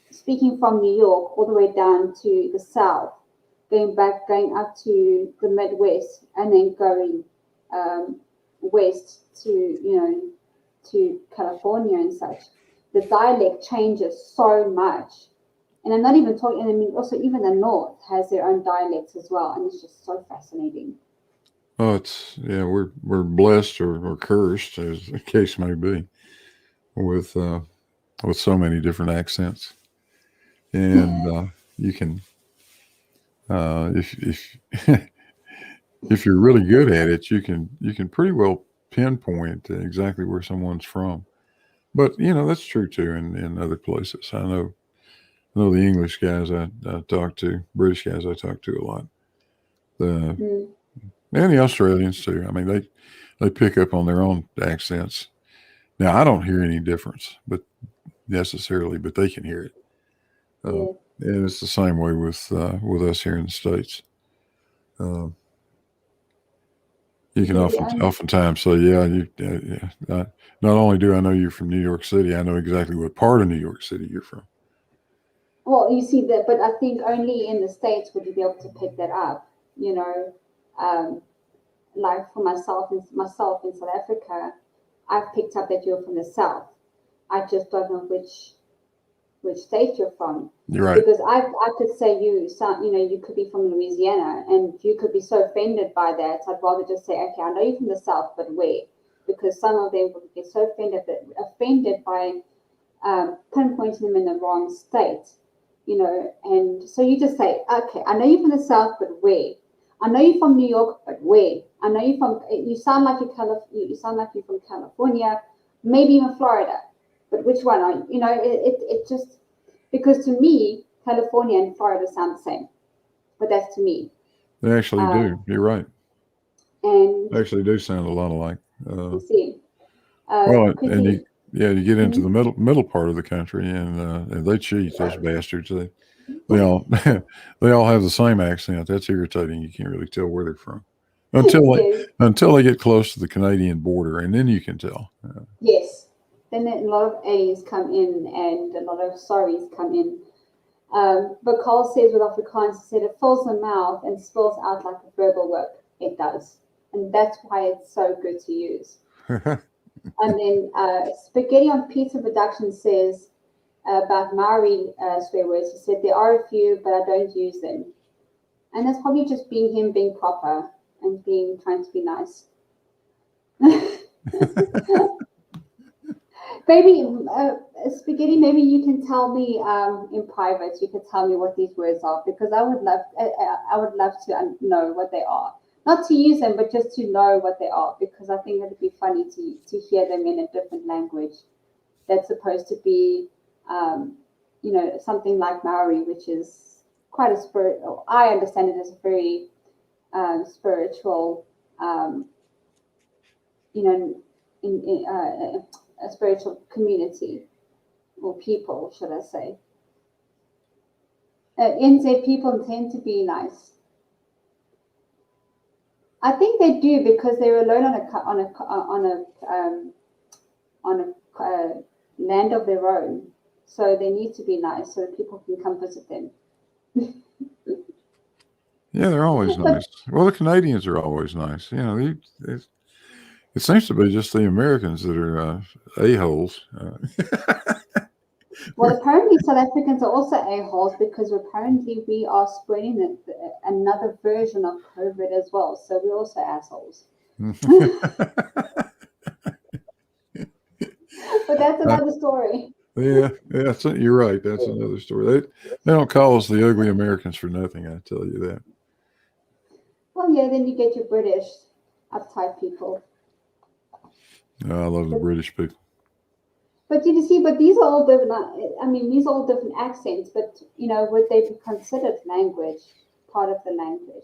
speaking from New York all the way down to the South, going up to the Midwest, and then going west to, to California and such. The dialect changes so much. And I'm not even talking, I mean, also even the North has their own dialects as well. And it's just so fascinating. Oh, we're blessed or cursed, as the case may be, with so many different accents. And you can, if if you're really good at it, you can pretty well pinpoint exactly where someone's from. But that's true too in other places. I know the English guys I talk to, British guys I talk to a lot, and the Australians too. I mean, they pick up on their own accents. Now I don't hear any difference, but they can hear it. And it's the same way with us here in the States. You can oftentimes say, not only do I know you're from New York City, I know exactly what part of New York City you're from. Well, you see that, but I think only in the States would you be able to pick that up. Like for myself in South Africa, I've picked up that you're from the South. I just don't know which state you're from. You're right. Because I could say you could be from Louisiana, and you could be so offended by that. I'd rather just say, okay, I know you're from the South, but where? Because some of them would get so offended by pinpointing them in the wrong state, and so you just say, okay, I know you're from the South, but where? I know you're from New York, but where? I know you sound like you sound like you're from California, maybe even Florida, but which one are you? You know, it just, because to me, California and Florida sound the same, but that's to me. They actually do. You're right. And They actually do sound a lot alike. you see, Well, and quickly, you get into the middle part of the country, and they cheat, those bastards. They all they all have the same accent. That's irritating. You can't really tell where they're from yes, until they get close to the Canadian border, and then you can tell. yes. Then a lot of A's come in and a lot of sorries come in. But Carl says with Afrikaans, he said it fills the mouth and spills out like a verbal work. It does. And that's why it's so good to use. And then Spaghetti on Pizza Production says about Maori swear words, he said, there are a few, but I don't use them. And that's probably just him being proper and trying to be nice. Maybe Spaghetti, maybe you can tell me in private. You could tell me what these words are, because I would love to know what they are. Not to use them, but just to know what they are, because I think it'd be funny to hear them in a different language that's supposed to be, you know, something like Maori, which is quite a spiritual. I understand it as a very spiritual, you know, in a spiritual community or people, should I say. NZ people tend to be nice. I think they do, because they're alone on a land of their own, so they need to be nice so that people can come visit them. Yeah, they're always nice. Well, the Canadians are always nice. You know, it seems to be just the Americans that are a-holes. Well, apparently South Africans are also a-holes, because apparently we are spreading another version of COVID as well. So we're also assholes. But that's another story. Yeah, you're right. That's another story. They don't call us the ugly Americans for nothing, I tell you that. Well, yeah, then you get your British uptight people. I love the British people. But you see, but these are all different. I mean, these are all different accents. But you know, would they be considered language, part of the language?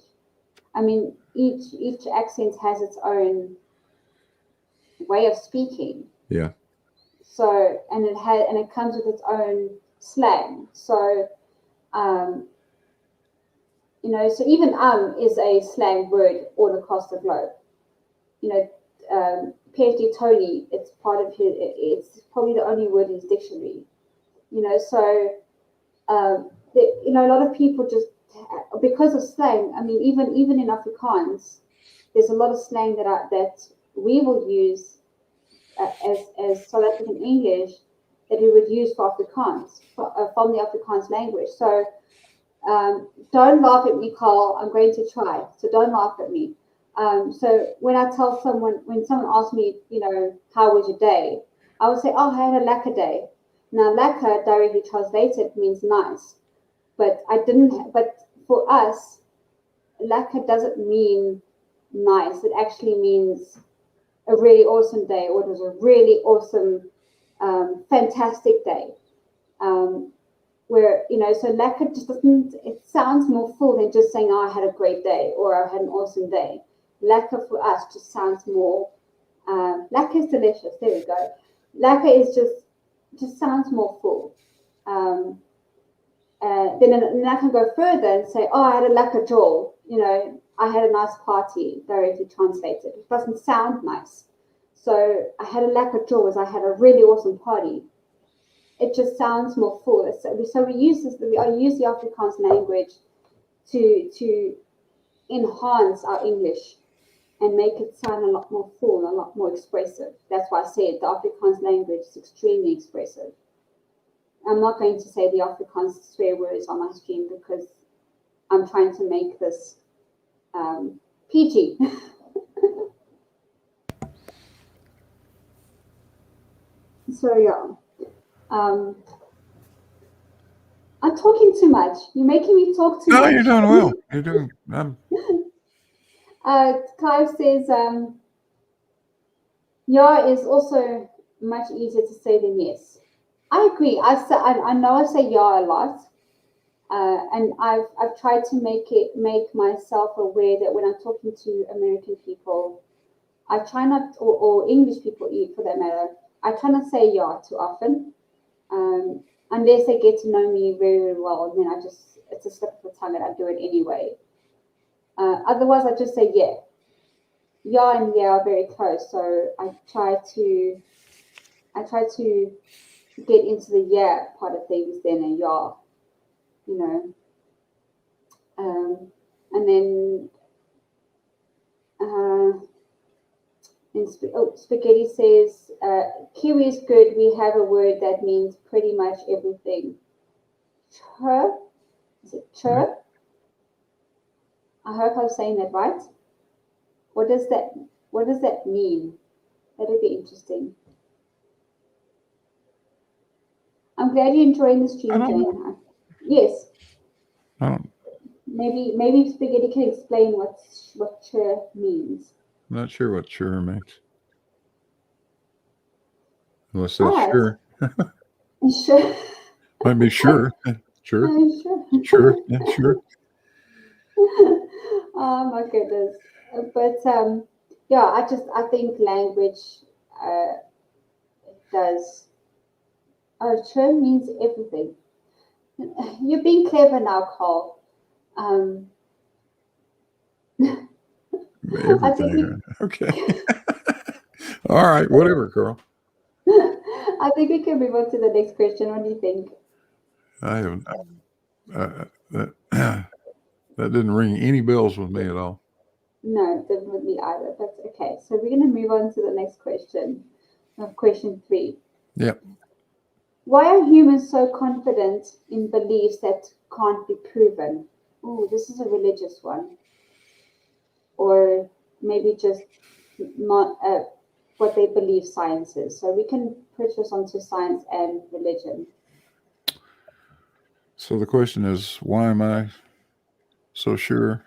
I mean, each accent has its own way of speaking. Yeah. So, and it comes with its own slang. So, you know, so even is a slang word all across the globe. You know, PhD Tony, it's part of it's probably the only word in his dictionary. You know, so you know, a lot of people just, because of slang. I mean, even in Afrikaans, there's a lot of slang that we will use as South African English that we would use for Afrikaans, from the Afrikaans language. So don't laugh at me, Carl. I'm going to try. So don't laugh at me. So when someone asks me, you know, how was your day? I would say, oh, I had a lekker day. Now, lekker directly translated means nice, but for us, lekker doesn't mean nice. It actually means a really awesome day, or it was a really awesome, fantastic day. Where, you know, so lekker just doesn't, it sounds more full than just saying, oh, I had a great day or I had an awesome day. Lekker for us just sounds more, lekker is delicious, there we go. Lekker is just sounds more full. Then I can go further and say, oh, I had a lekker jaw, you know, I had a nice party, directly translated. It doesn't sound nice. So I had a lekker jaw as I had a really awesome party. It just sounds more full. So we use the Afrikaans language to enhance our English and make it sound a lot more full, a lot more expressive. That's why I say the Afrikaans language is extremely expressive. I'm not going to say the Afrikaans swear words on my stream, because I'm trying to make this PG. So yeah. I'm talking too much. You're making me talk too much. No, you're doing well. You're doing. Clive says, yeah is also much easier to say than yes. I agree. I know I say yeah a lot, and I've tried to make myself aware that when I'm talking to American people, I try not, or English people for that matter, I try not to say yeah too often, unless they get to know me very, very well, and then it's a slip of the tongue and I do it anyway. Otherwise, I just say yeah. Yeah and yeah are very close, so I try to get into the yeah part of things then a yeah, you know. And then uh, Spaghetti says, Kiwi is good. We have a word that means pretty much everything. Chur? Is it chur? I hope I'm saying that right. What does that mean? That'd be interesting. I'm glad you're enjoying the I stream, don't know. Jane. Yes. I don't, Maybe Spaghetti can explain what chur means. I'm not sure what sure means. Unless All that's right. sure. Sure. Might be sure. Sure. Sure. Sure. Yeah, sure. Oh my goodness. But yeah, I think language does. Oh, churn means everything. You're being clever now, Carl. Um, I think Everything. Okay. All right. Whatever, Carl. I think we can move on to the next question. What do you think? I haven't. That that didn't ring any bells with me at all. No, it didn't with me either. But okay, so we're going to move on to the next question. Question 3. Yep. Why are humans so confident in beliefs that can't be proven? Oh, this is a religious one, or maybe just not what they believe science is. So we can push this onto science and religion. So the question is, why am I so sure?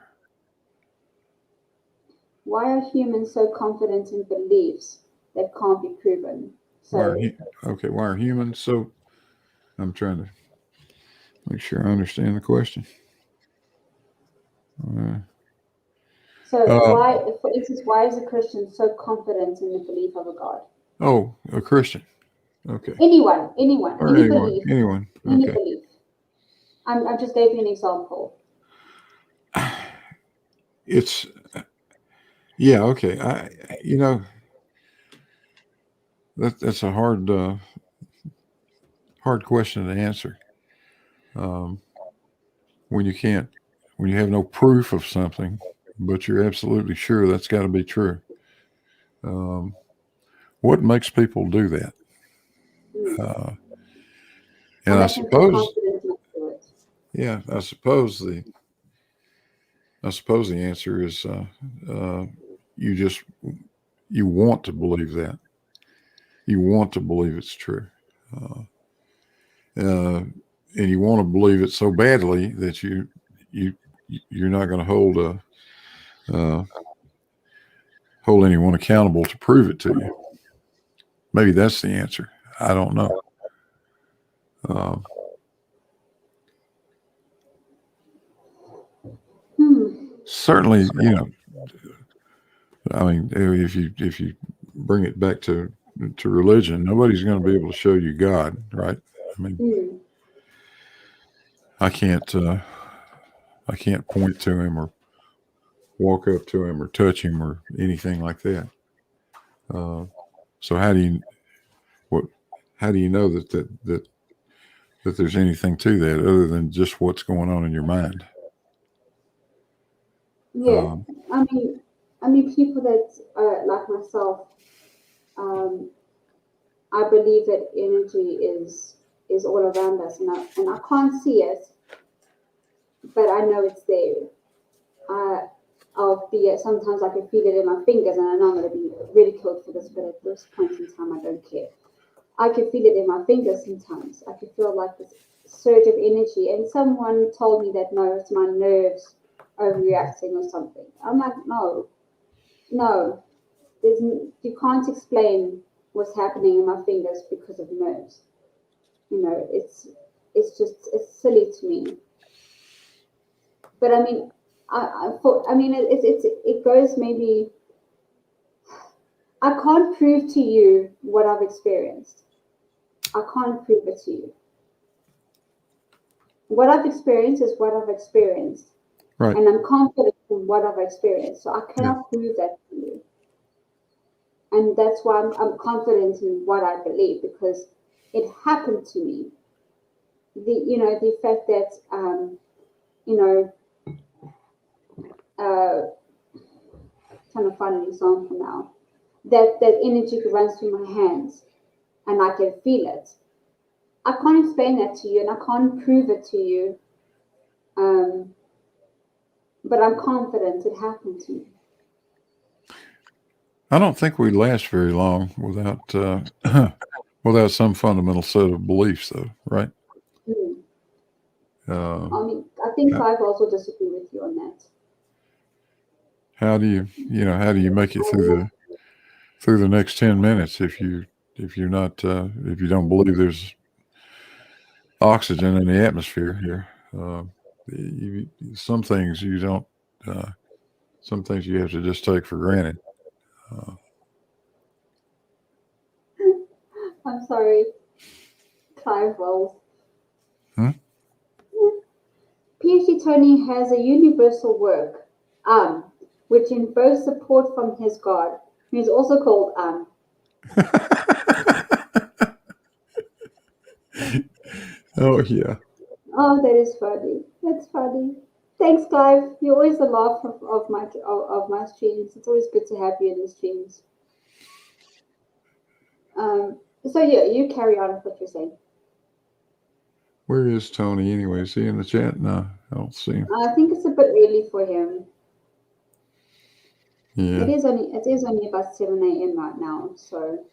Why are humans so confident in beliefs that can't be proven? Why are So, okay? Why are humans so? I'm trying to make sure I understand the question. Uh, uh, why, for instance, why is a Christian so confident in the belief of a God? oh, a Christian. Okay. Anyone, Or any anyone. belief, Anyone. any Okay. belief. I just gave you an example. It's yeah. Okay. You know that's a hard question to answer. Um, when you can't, when you have no proof of something, but you're absolutely sure that's got to be true. Um, what makes people do that? Mm. Uh, and And that can feel confident enough to do it. yeah, I suppose the answer is uh, you just you want to believe that. You want to believe it's true, uh, and you want to believe it so badly that you you're not going to uh, hold anyone accountable to prove it to you. Maybe that's the answer. I don't know. Uh, Hmm. Certainly, I mean, if you bring it back to religion, nobody's going to be able to show you God, right? I mean, Hmm. I can't I can't point to him or walk up to him or touch him or anything like that. Uh, so what how do you know that there's anything to that other than just what's going on in your mind? Yeah. Um, I mean, I mean, people that like myself, um, I believe that energy is all around us, and I can't see it, but I know it's there. I I'll be sometimes I can feel it in my fingers, and I know I'm going to be ridiculed for this, but at this point in time, I don't care. I can feel it in my fingers sometimes. I can feel like this surge of energy, and someone told me that no, it's my nerves overreacting or something. I'm like, no, you can't explain what's happening in my fingers because of nerves. It's silly to me. But I mean, it goes maybe. I can't prove to you what I've experienced. I can't prove it to you. What I've experienced is what I've experienced. Right. And I'm confident in what I've experienced. So I cannot prove that to you. And that's why I'm confident in what I believe, because it happened to me. The fact that, trying to find an example now, that energy runs through my hands and I can feel it. I can't explain that to you and I can't prove it to you. But I'm confident it happened to me. I don't think we last very long without without some fundamental set of beliefs, though, right? I think Clive also disagree with you on that. How do you make it through the next 10 minutes if you don't believe there's oxygen in the atmosphere here? Some things you don't. Some things you have to just take for granted. I'm sorry, Clive Wells. PhD Tony has a universal work, which invokes support from his God, who is also called Oh yeah. Oh, that is funny. That's funny. Thanks, Clive. You're always the laugh of my streams. It's always good to have you in the streams. So yeah, you carry on with what you're saying. Where is Tony anyway? Is he in the chat? No, I don't see him. I think it's a bit early for him. Yeah. It is only about 7 a.m. right now, so.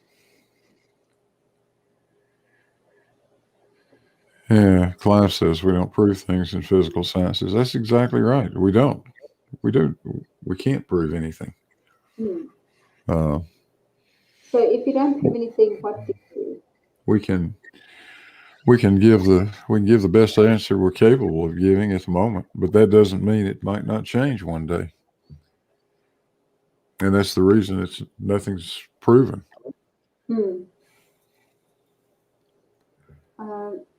Yeah, Clive says we don't prove things in physical sciences. That's exactly right. We don't. We can't prove anything. So if you don't prove anything, what do you do? We can give the best answer we're capable of giving at the moment, but that doesn't mean it might not change one day. And that's the reason nothing's proven.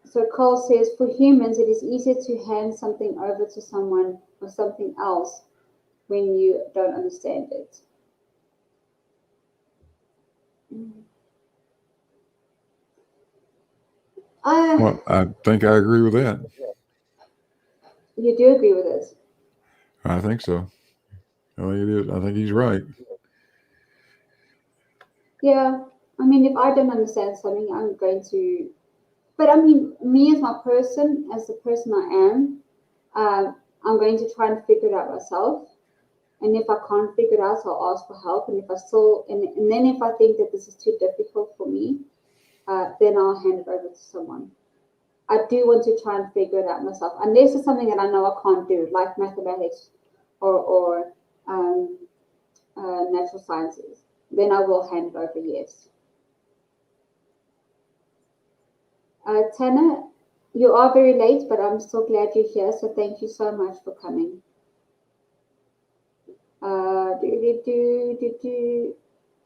So Cole says, for humans, it is easier to hand something over to someone or something else when you don't understand it. Well, I think I agree with that. You do agree with this? I think so. I think it is. I think he's right. Yeah. I mean, if I don't understand something, I'm going to. But I mean, me as the person I am, I'm going to try and figure it out myself. And if I can't figure it out, so I'll ask for help. And if I still, and then if I think that this is too difficult for me, then I'll hand it over to someone. I do want to try and figure it out myself, unless it's something that I know I can't do, like mathematics or natural sciences. Then I will hand it over, yes. Tana, you are very late, but I'm so glad you're here, so thank you so much for coming.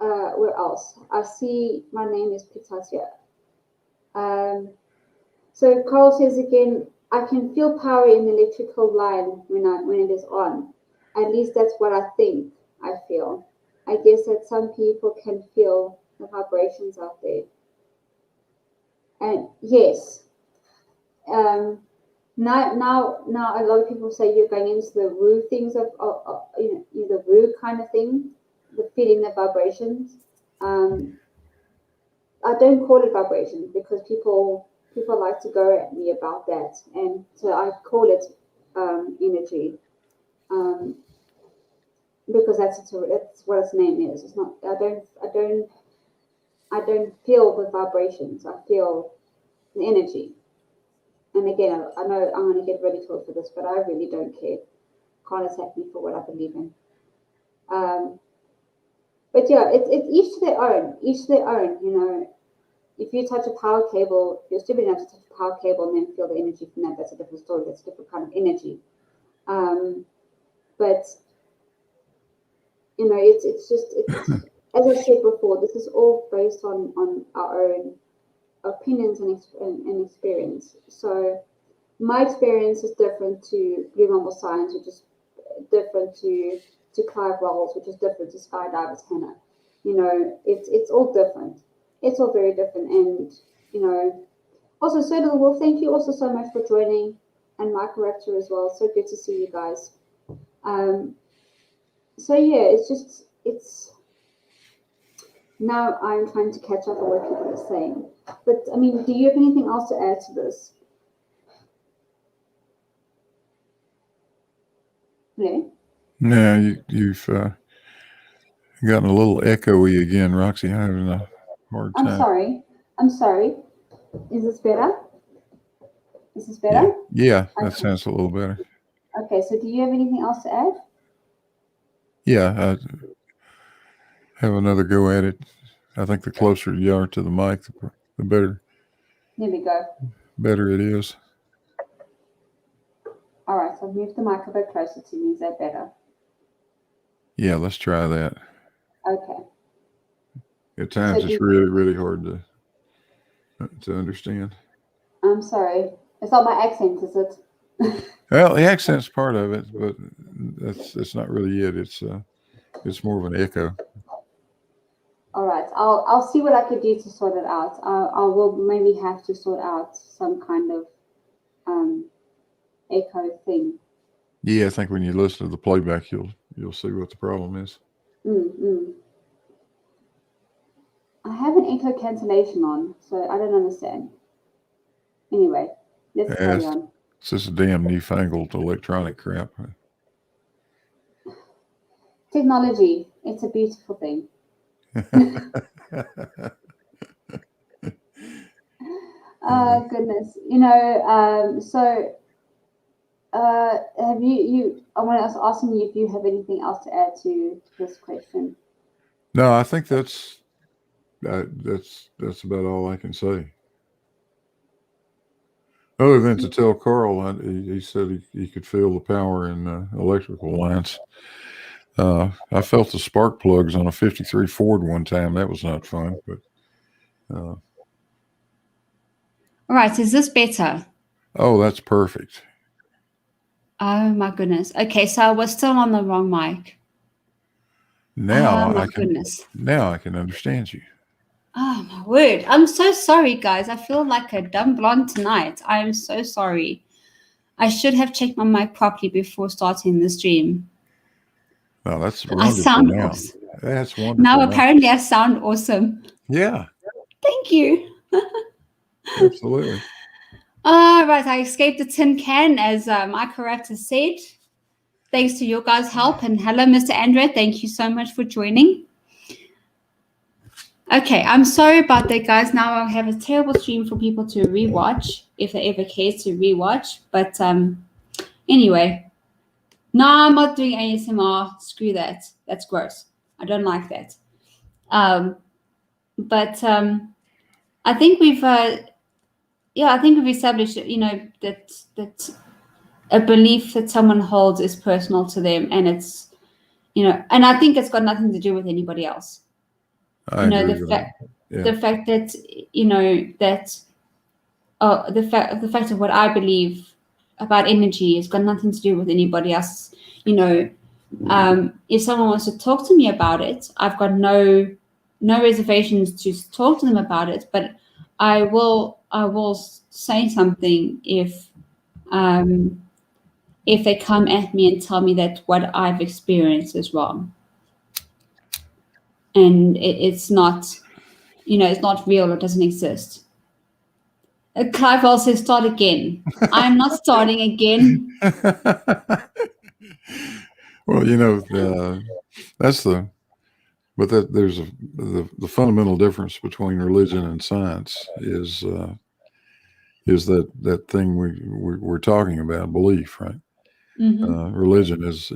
Where else? I see my name is Pitasia. So Carl says again, I can feel power in the electrical line when it is on. At least that's what I think I feel. I guess that some people can feel the vibrations out there. And yes, now a lot of people say you're going into the woo things of the woo kind of thing, the feeling the vibrations. I don't call it vibrations because people like to go at me about that, and so I call it energy, because that's what its name is. It's not. I don't feel the vibrations. I feel the energy. And again, I know I'm going to get ridiculed for this, but I really don't care. can't attack me for what I believe in. But yeah, it's each to their own. Each to their own. You know, if you touch a power cable, if you're stupid enough to touch a power cable and then feel the energy from that, that's a different story. That's a different kind of energy. But you know, it's as I said before, this is all based on our own opinions and experience. So my experience is different to BlueMarbleScience, which is different to Clive Wells, which is different to Skydiver's Hannah. You know, it's all different. It's all very different. And, you know, also, so well, thank you also so much for joining, and Michael Raptor as well. So good to see you guys. So yeah, it's now I'm trying to catch up on what people are saying. But I mean, do you have anything else to add to this? No? No, you've gotten a little echoey again, Roxy. I'm having a hard time. I'm sorry. Is this better? Is this better? Yeah, that sounds a little better. Okay, so do you have anything else to add? Yeah, have another go at it. I think the closer you are to the mic, the better. There we go. Better it is. All right, so I've moved the mic a bit closer to me. Is that better? Yeah, let's try that. Okay. At times it's really, really hard to understand. I'm sorry. It's not my accent, is it? Well, the accent's part of it, but it's not really it. It's more of an echo. All right, I'll see what I could do to sort it out. I will maybe have to sort out some kind of echo thing. Yeah, I think when you listen to the playback, you'll see what the problem is. I have an echo cancellation on, so I don't understand. Anyway, let's carry on. It's just a damn newfangled electronic crap. Technology, it's a beautiful thing. Oh goodness, you know. So, have you? I want to ask you if you have anything else to add to this question. No, I think that's about all I can say. Other than to tell Carl, he said he could feel the power in electrical lines. I felt the spark plugs on a 53 Ford one time. That was not fun, but. All right, is this better? Oh, that's perfect. Oh my goodness. Okay, so I was still on the wrong mic. Now goodness. Now I can understand you. Oh my word. I'm so sorry, guys. I feel like a dumb blonde tonight. I am so sorry. I should have checked my mic properly before starting the stream. Oh, that's wonderful. I sound awesome. That's wonderful. Now apparently I sound awesome. Yeah. Thank you. Absolutely. All right, I escaped the tin can, as my corrector said. Thanks to your guys' help. And hello, Mr. Andrea. Thank you so much for joining. Okay, I'm sorry about that, guys. Now I have a terrible stream for people to rewatch, if they ever care to rewatch. But anyway, no, I'm not doing ASMR. Screw that. That's gross. I don't like that. But I think we've, I think we've established, that a belief that someone holds is personal to them, and it's, and I think it's got nothing to do with anybody else. The fact that the fact of what I believe about energy has got nothing to do with anybody else. If someone wants to talk to me about it, I've got no reservations to talk to them about it. But I will say something if they come at me and tell me that what I've experienced is wrong. And it's not, it's not real or doesn't exist. Clive also says, start again. I'm not starting again. Well, there's the fundamental difference between religion and science is that thing we're talking about, belief, right? Religion is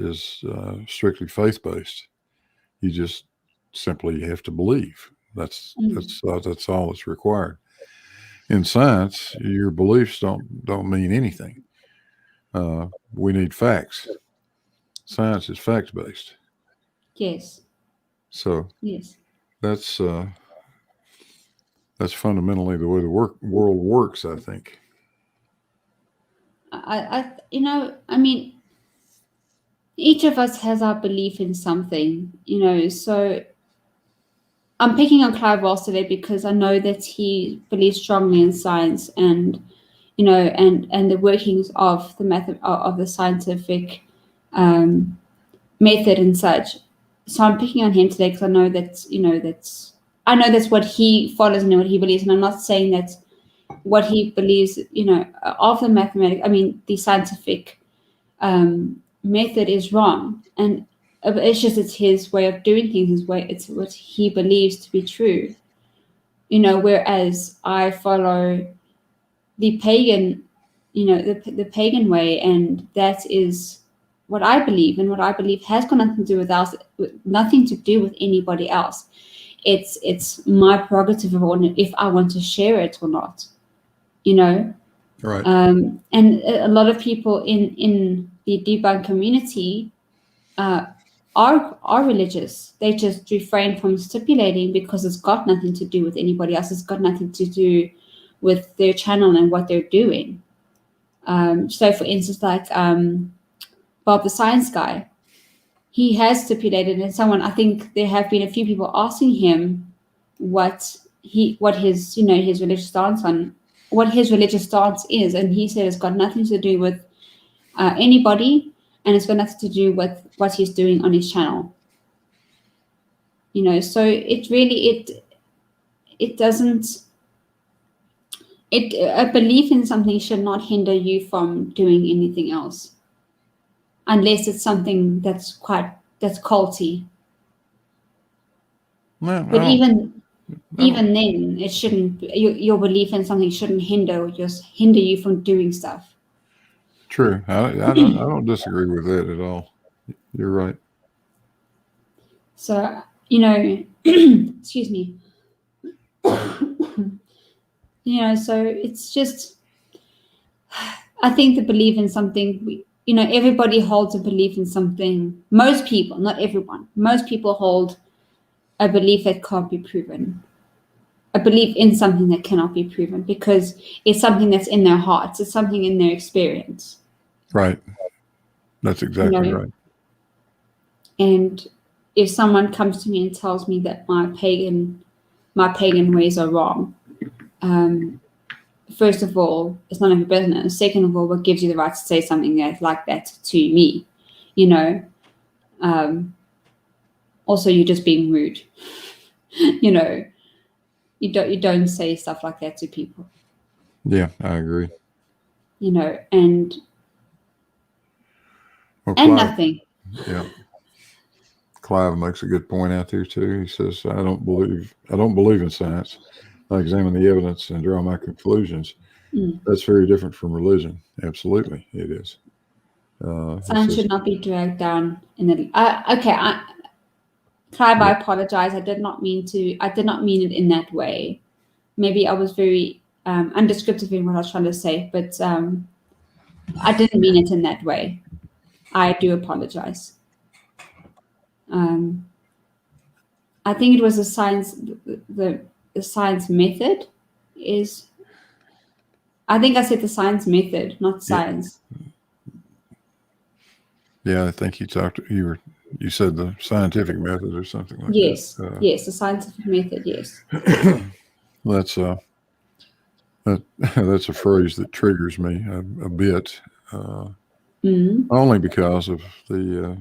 strictly faith-based. You just simply have to believe. That's all that's required. In science, your beliefs don't mean anything. We need facts. Science is fact-based. Yes. So Yes. that's fundamentally the way the world works, I think. I mean, each of us has our belief in something, so I'm picking on Clive Ross today because I know that he believes strongly in science and, and the workings of the method of the scientific method and such. So I'm picking on him today because I know that's what he follows and what he believes. And I'm not saying that what he believes, of the mathematics, the scientific method is wrong. And it's his way of doing things, it's what he believes to be true. Whereas I follow the pagan, the pagan way, and that is what I believe, and what I believe has got nothing to do nothing to do with anybody else. It's my prerogative if I want to share it or not. Right. And a lot of people in the debunk community are religious. They just refrain from stipulating because it's got nothing to do with anybody else. It's got nothing to do with their channel and what they're doing. So, for instance, like Bob the Science Guy, he has stipulated, and I think there have been a few people asking him what his religious stance is, and he said it's got nothing to do with anybody, and it's got nothing to do with what he's doing on his channel. So it really it doesn't. A belief in something should not hinder you from doing anything else, unless it's something that's culty. No, But even then, it shouldn't. Your belief in something shouldn't hinder you from doing stuff. True. I don't disagree with that at all. You're right. So excuse me. So it's just, I think the belief in something, everybody holds a belief in something. Most people, not everyone, most people hold a belief that can't be proven, a belief in something that cannot be proven, because it's something that's in their hearts. It's something in their experience. Right. That's exactly right. And if someone comes to me and tells me that my pagan ways are wrong, first of all, it's none of your business. Second of all, what gives you the right to say something like that to me? Also, you're just being rude. You don't say stuff like that to people. Yeah, I agree. And Clive, nothing. Yeah. Clive makes a good point out there too. He says, I don't believe in science. I examine the evidence and draw my conclusions. That's very different from religion. Absolutely, it is. Science should not be dragged down in the. Clive, I apologize. I did not mean it in that way. Maybe I was very undescriptive in what I was trying to say, but I didn't mean it in that way. I do apologize. I think it was the science. The science method is. I think I said the science method, not science. Yeah, I think you said the scientific method or something like yes. that. Yes, the scientific method. Yes. That's a phrase that triggers me a bit, only because of the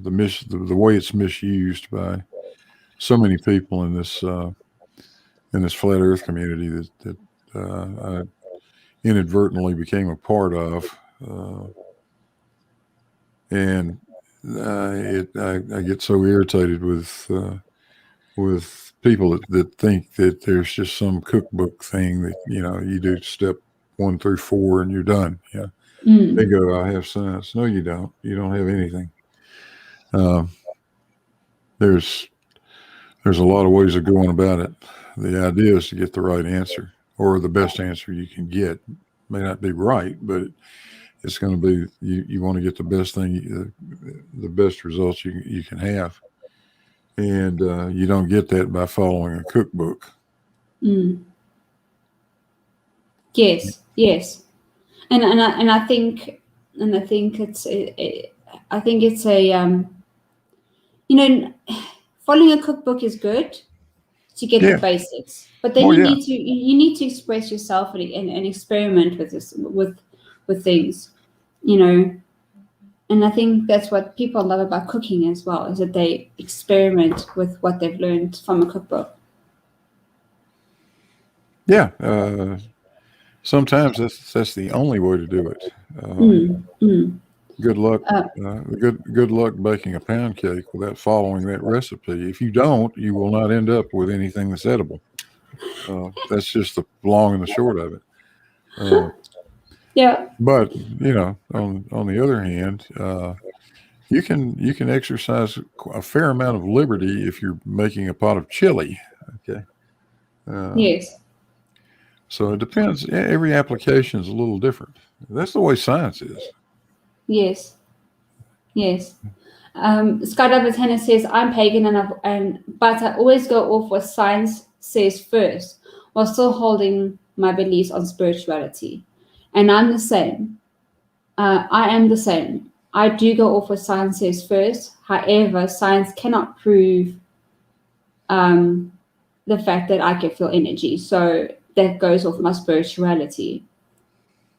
way it's misused by so many people in this flat Earth community that I inadvertently became a part of, and I get so irritated with people that think that there's just some cookbook thing that you do step 1 through 4 and you're done. Yeah, They go, I have science. No, you don't. You don't have anything. There's a lot of ways of going about it. The idea is to get the right answer, or the best answer you can get. May not be right, but it's going to be, you want to get the best thing, the best results you can have. And you don't get that by following a cookbook. Yes. And I think it's a following a cookbook is good to get the basics, but then you need to express yourself and experiment with this with things, and I think that's what people love about cooking as well, is that they experiment with what they've learned from a cookbook. Sometimes that's the only way to do it. Good luck. Good luck baking a pound cake without following that recipe. If you don't, you will not end up with anything that's edible. That's just the long and the short of it. But on the other hand, you can exercise a fair amount of liberty if you're making a pot of chili. Okay. Yes. So it depends. Every application is a little different. That's the way science is. Yes. Scott Avatana says, I'm pagan but I always go off what science says first, while still holding my beliefs on spirituality. And I'm the same. I am the same. I do go off what science says first. However, science cannot prove the fact that I can feel energy. So that goes off my spirituality.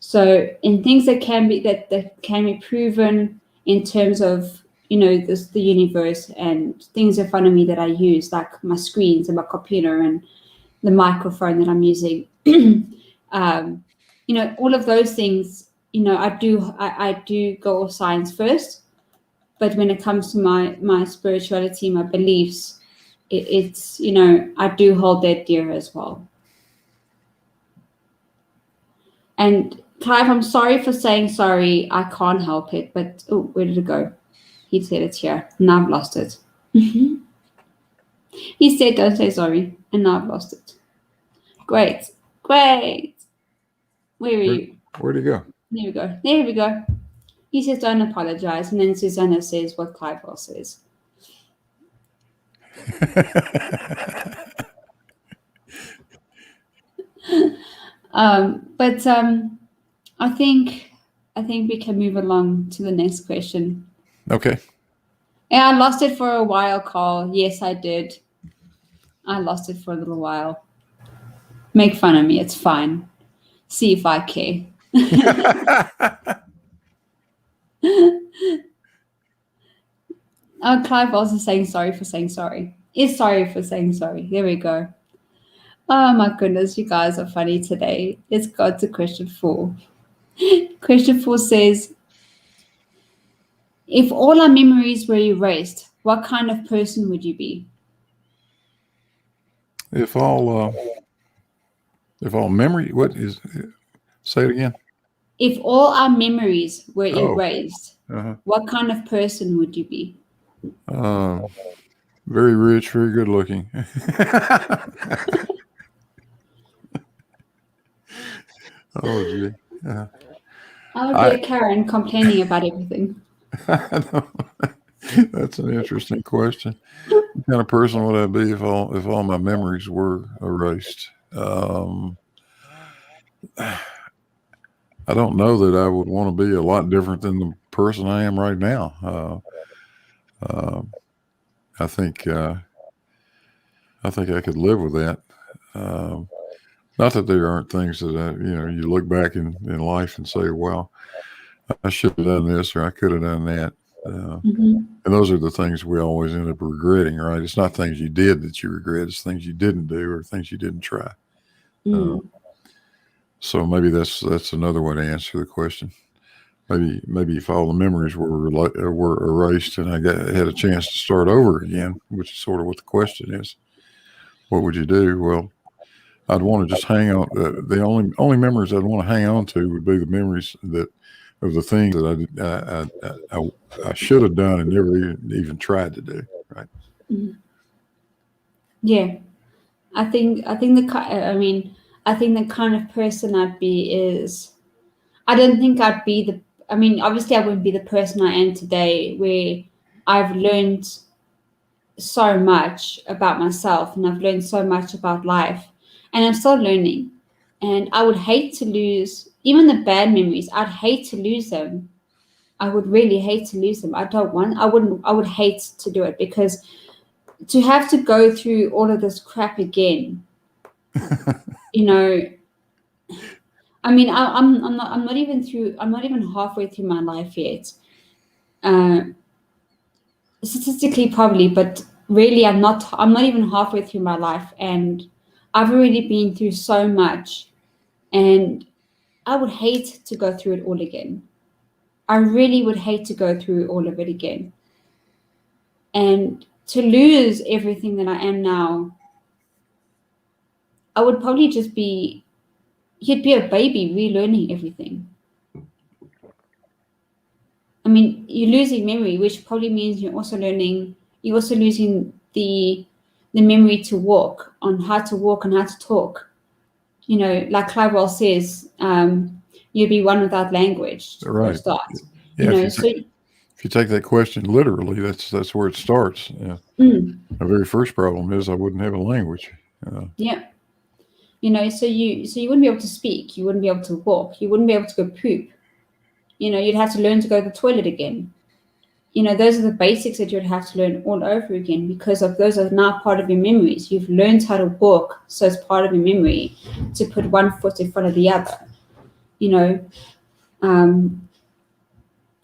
So in things that can be proven in terms of the universe and things in front of me that I use, like my screens and my computer and the microphone that I'm using, all of those things, I do go off science first. But when it comes to my spirituality, my beliefs, it's I do hold that dear as well. And Clive, I'm sorry for saying sorry. I can't help it. But where did it go? He said it's here. Now I've lost it. He said don't say sorry, and now I've lost it. Great. Where are you? Where'd he go? There we go. He says don't apologize, and then Susanna says what Clive says. But I think we can move along to the next question. Okay. Yeah, I lost it for a while, Carl. Yes, I did. I lost it for a little while. Make fun of me. It's fine. See if I care. Clive also saying sorry for saying sorry. Is sorry for saying sorry. There we go. Oh my goodness, you guys are funny today. Let's go to question 4. Question 4 says, if all our memories were erased, what kind of person would you be? If all memory, what is? Say it again. If all our memories were erased, what kind of person would you be? Very rich, very good looking. Oh, gee. I would be a Karen complaining about everything. That's an interesting question. What kind of person would I be if all my memories were erased? I don't know that I would want to be a lot different than the person I am right now. I think I could live with that. Not that there aren't things that you look back in life and say, "Well, I should have done this or I could have done that." And those are the things we always end up regretting, right? It's not things you did that you regret; it's things you didn't do or things you didn't try. So maybe that's another way to answer the question. Maybe if all the memories were erased and I had a chance to start over again, which is sort of what the question is, what would you do? Well, I'd want to just hang on. The only memories I'd want to hang on to would be the memories that of the things that I should have done and never even tried to do. Right. Yeah. I think the kind of person I'd be is, I don't think I'd be obviously I wouldn't be the person I am today, where I've learned so much about myself and I've learned so much about life, and I'm still learning. And I would hate to lose even the bad memories. I'd hate to lose them. I would really hate to lose them. I would hate to do it, because to have to go through all of this crap again, I'm not even halfway through my life yet. Statistically probably, but really I'm not even halfway through my life, and I've already been through so much, and I would hate to go through it all again. I really would hate to go through all of it again. And to lose everything that I am now, I would probably you'd be a baby relearning everything. I mean, you're losing memory, which probably means you're also losing the memory to walk, on how to walk and how to talk. Like Clive says, you'd be one without language for a start. Yeah, if you take that question literally, that's where it starts. Yeah. My very first problem is I wouldn't have a language. Yeah. So you wouldn't be able to speak, you wouldn't be able to walk, you wouldn't be able to go poop. You'd have to learn to go to the toilet again. Those are the basics that you'd have to learn all over again, because of those are now part of your memories. You've learned how to walk, so it's part of your memory to put one foot in front of the other.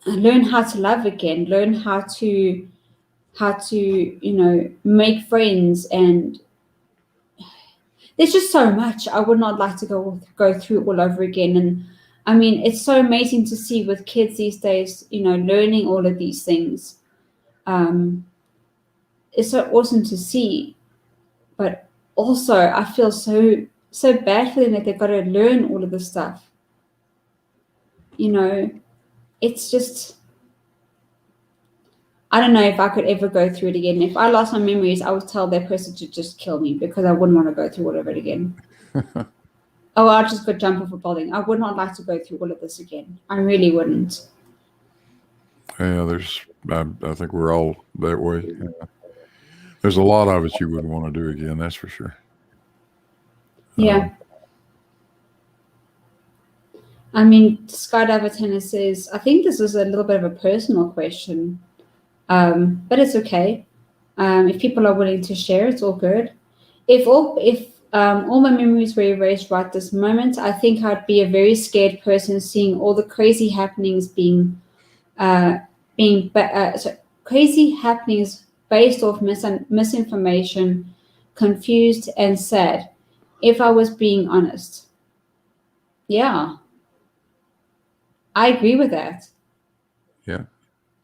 Learn how to love again, learn how to make friends, and there's just so much I would not like to go through all over again. And I mean, it's so amazing to see with kids these days, learning all of these things. It's so awesome to see, but also I feel so bad for them that they've got to learn all of this stuff. It's just, I don't know if I could ever go through it again. If I lost my memories, I would tell that person to just kill me, because I wouldn't want to go through all of it again. I'll just go jump off a building. I would not like to go through all of this again. I really wouldn't. Yeah, I think we're all that way. There's a lot of it you wouldn't want to do again, that's for sure. Yeah. I mean, Skydiver Tennis says, I think this is a little bit of a personal question, but it's okay. If people are willing to share, it's all good. If all my memories were erased right this moment, I think I'd be a very scared person, seeing all the crazy happenings crazy happenings based off misinformation, confused and sad, if I was being honest. Yeah, I agree with that. Yeah.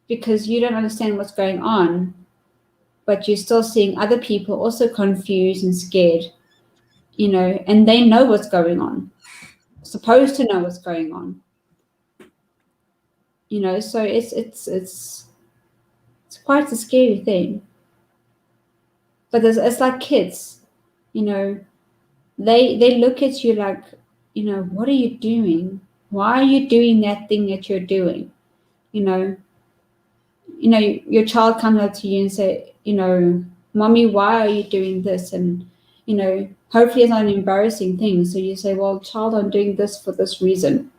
Because you don't understand what's going on, but you're still seeing other people also confused and scared, and they know what's going on, supposed to know what's going on. So it's quite a scary thing. But it's like kids, they look at you like, what are you doing? Why are you doing that thing that you're doing? Your child comes up to you and say, Mommy, why are you doing this? And, hopefully it's not an embarrassing thing. So you say, well, child, I'm doing this for this reason.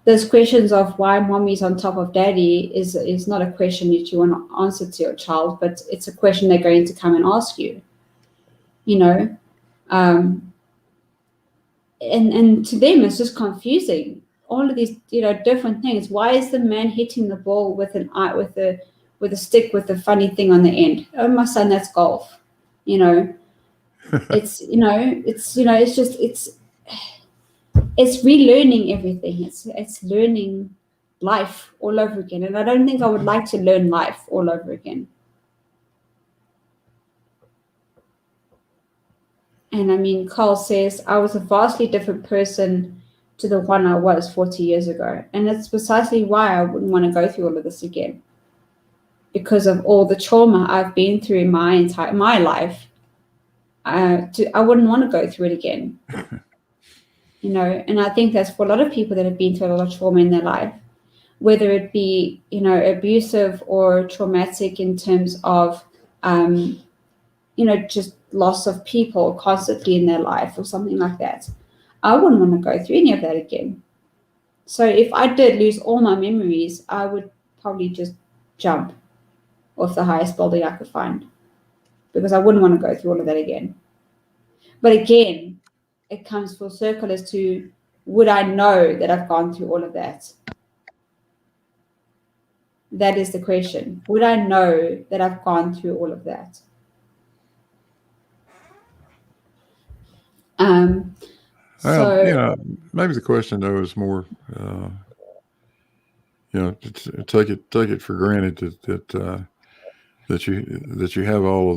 Those questions of why mommy's on top of daddy is not a question that you want to answer to your child, but it's a question they're going to come and ask you, and to them it's just confusing. All of these, different things. Why is the man hitting the ball with a stick with a funny thing on the end? Oh, my son, that's golf. It's relearning everything. It's learning life all over again. And I don't think I would like to learn life all over again. And I mean, Carl says, I was a vastly different person to the one I was 40 years ago. And that's precisely why I wouldn't want to go through all of this again. Because of all the trauma I've been through in my life, I wouldn't want to go through it again. You know, and I think that's for a lot of people that have been through a lot of trauma in their life, whether it be, you know, abusive or traumatic in terms of, you know, just loss of people constantly in their life or something like that. I wouldn't want to go through any of that again. So if I did lose all my memories, I would probably just jump off the highest building I could find, because I wouldn't want to go through all of that again. But again, it comes full circle as to, would I know that I've gone through all of that? That is the question. Would I know that I've gone through all of that? Well, you know, maybe the question though is more, you know, take it for granted that you have all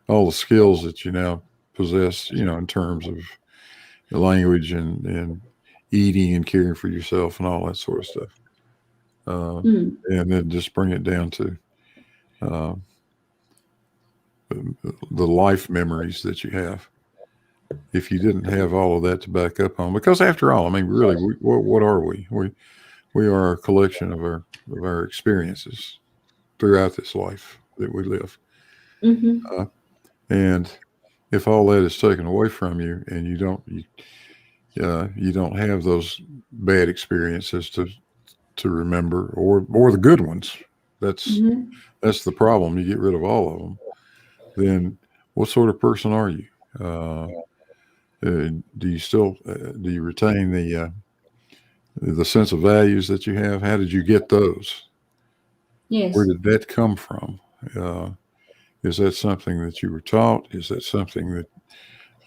the skills that you now possess, you know, in terms of the language and eating and caring for yourself and all that sort of stuff. And then just bring it down to the life memories that you have. If you didn't have all of that to back up on, because after all, I mean, really, what are we? We are a collection of our experiences throughout this life that we live. Mm-hmm. And if all that is taken away from you, and you don't have those bad experiences to remember, or the good ones, that's the problem. You get rid of all of them, then what sort of person are you? Do you retain the sense of values that you have? How did you get those? Yes. Where did that come from? Is that something that you were taught? Is that something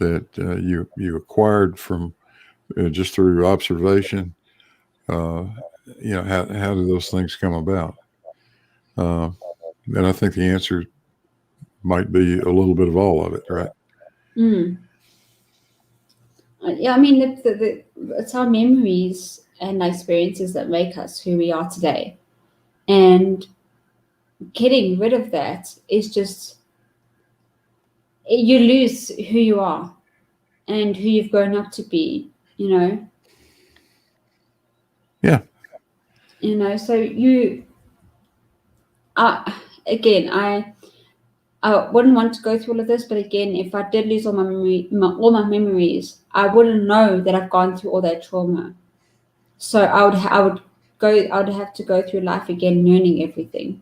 that you acquired from just through observation? You know, how do those things come about? And I think the answer might be a little bit of all of it, right? Yeah, I mean, it's our memories and experiences that make us who we are today. And getting rid of that is just, you lose who you are and who you've grown up to be, you know? Yeah. You know, so again, I wouldn't want to go through all of this, but again, if I did lose all my memories, I wouldn't know that I've gone through all that trauma. So I would have to go through life again, learning everything.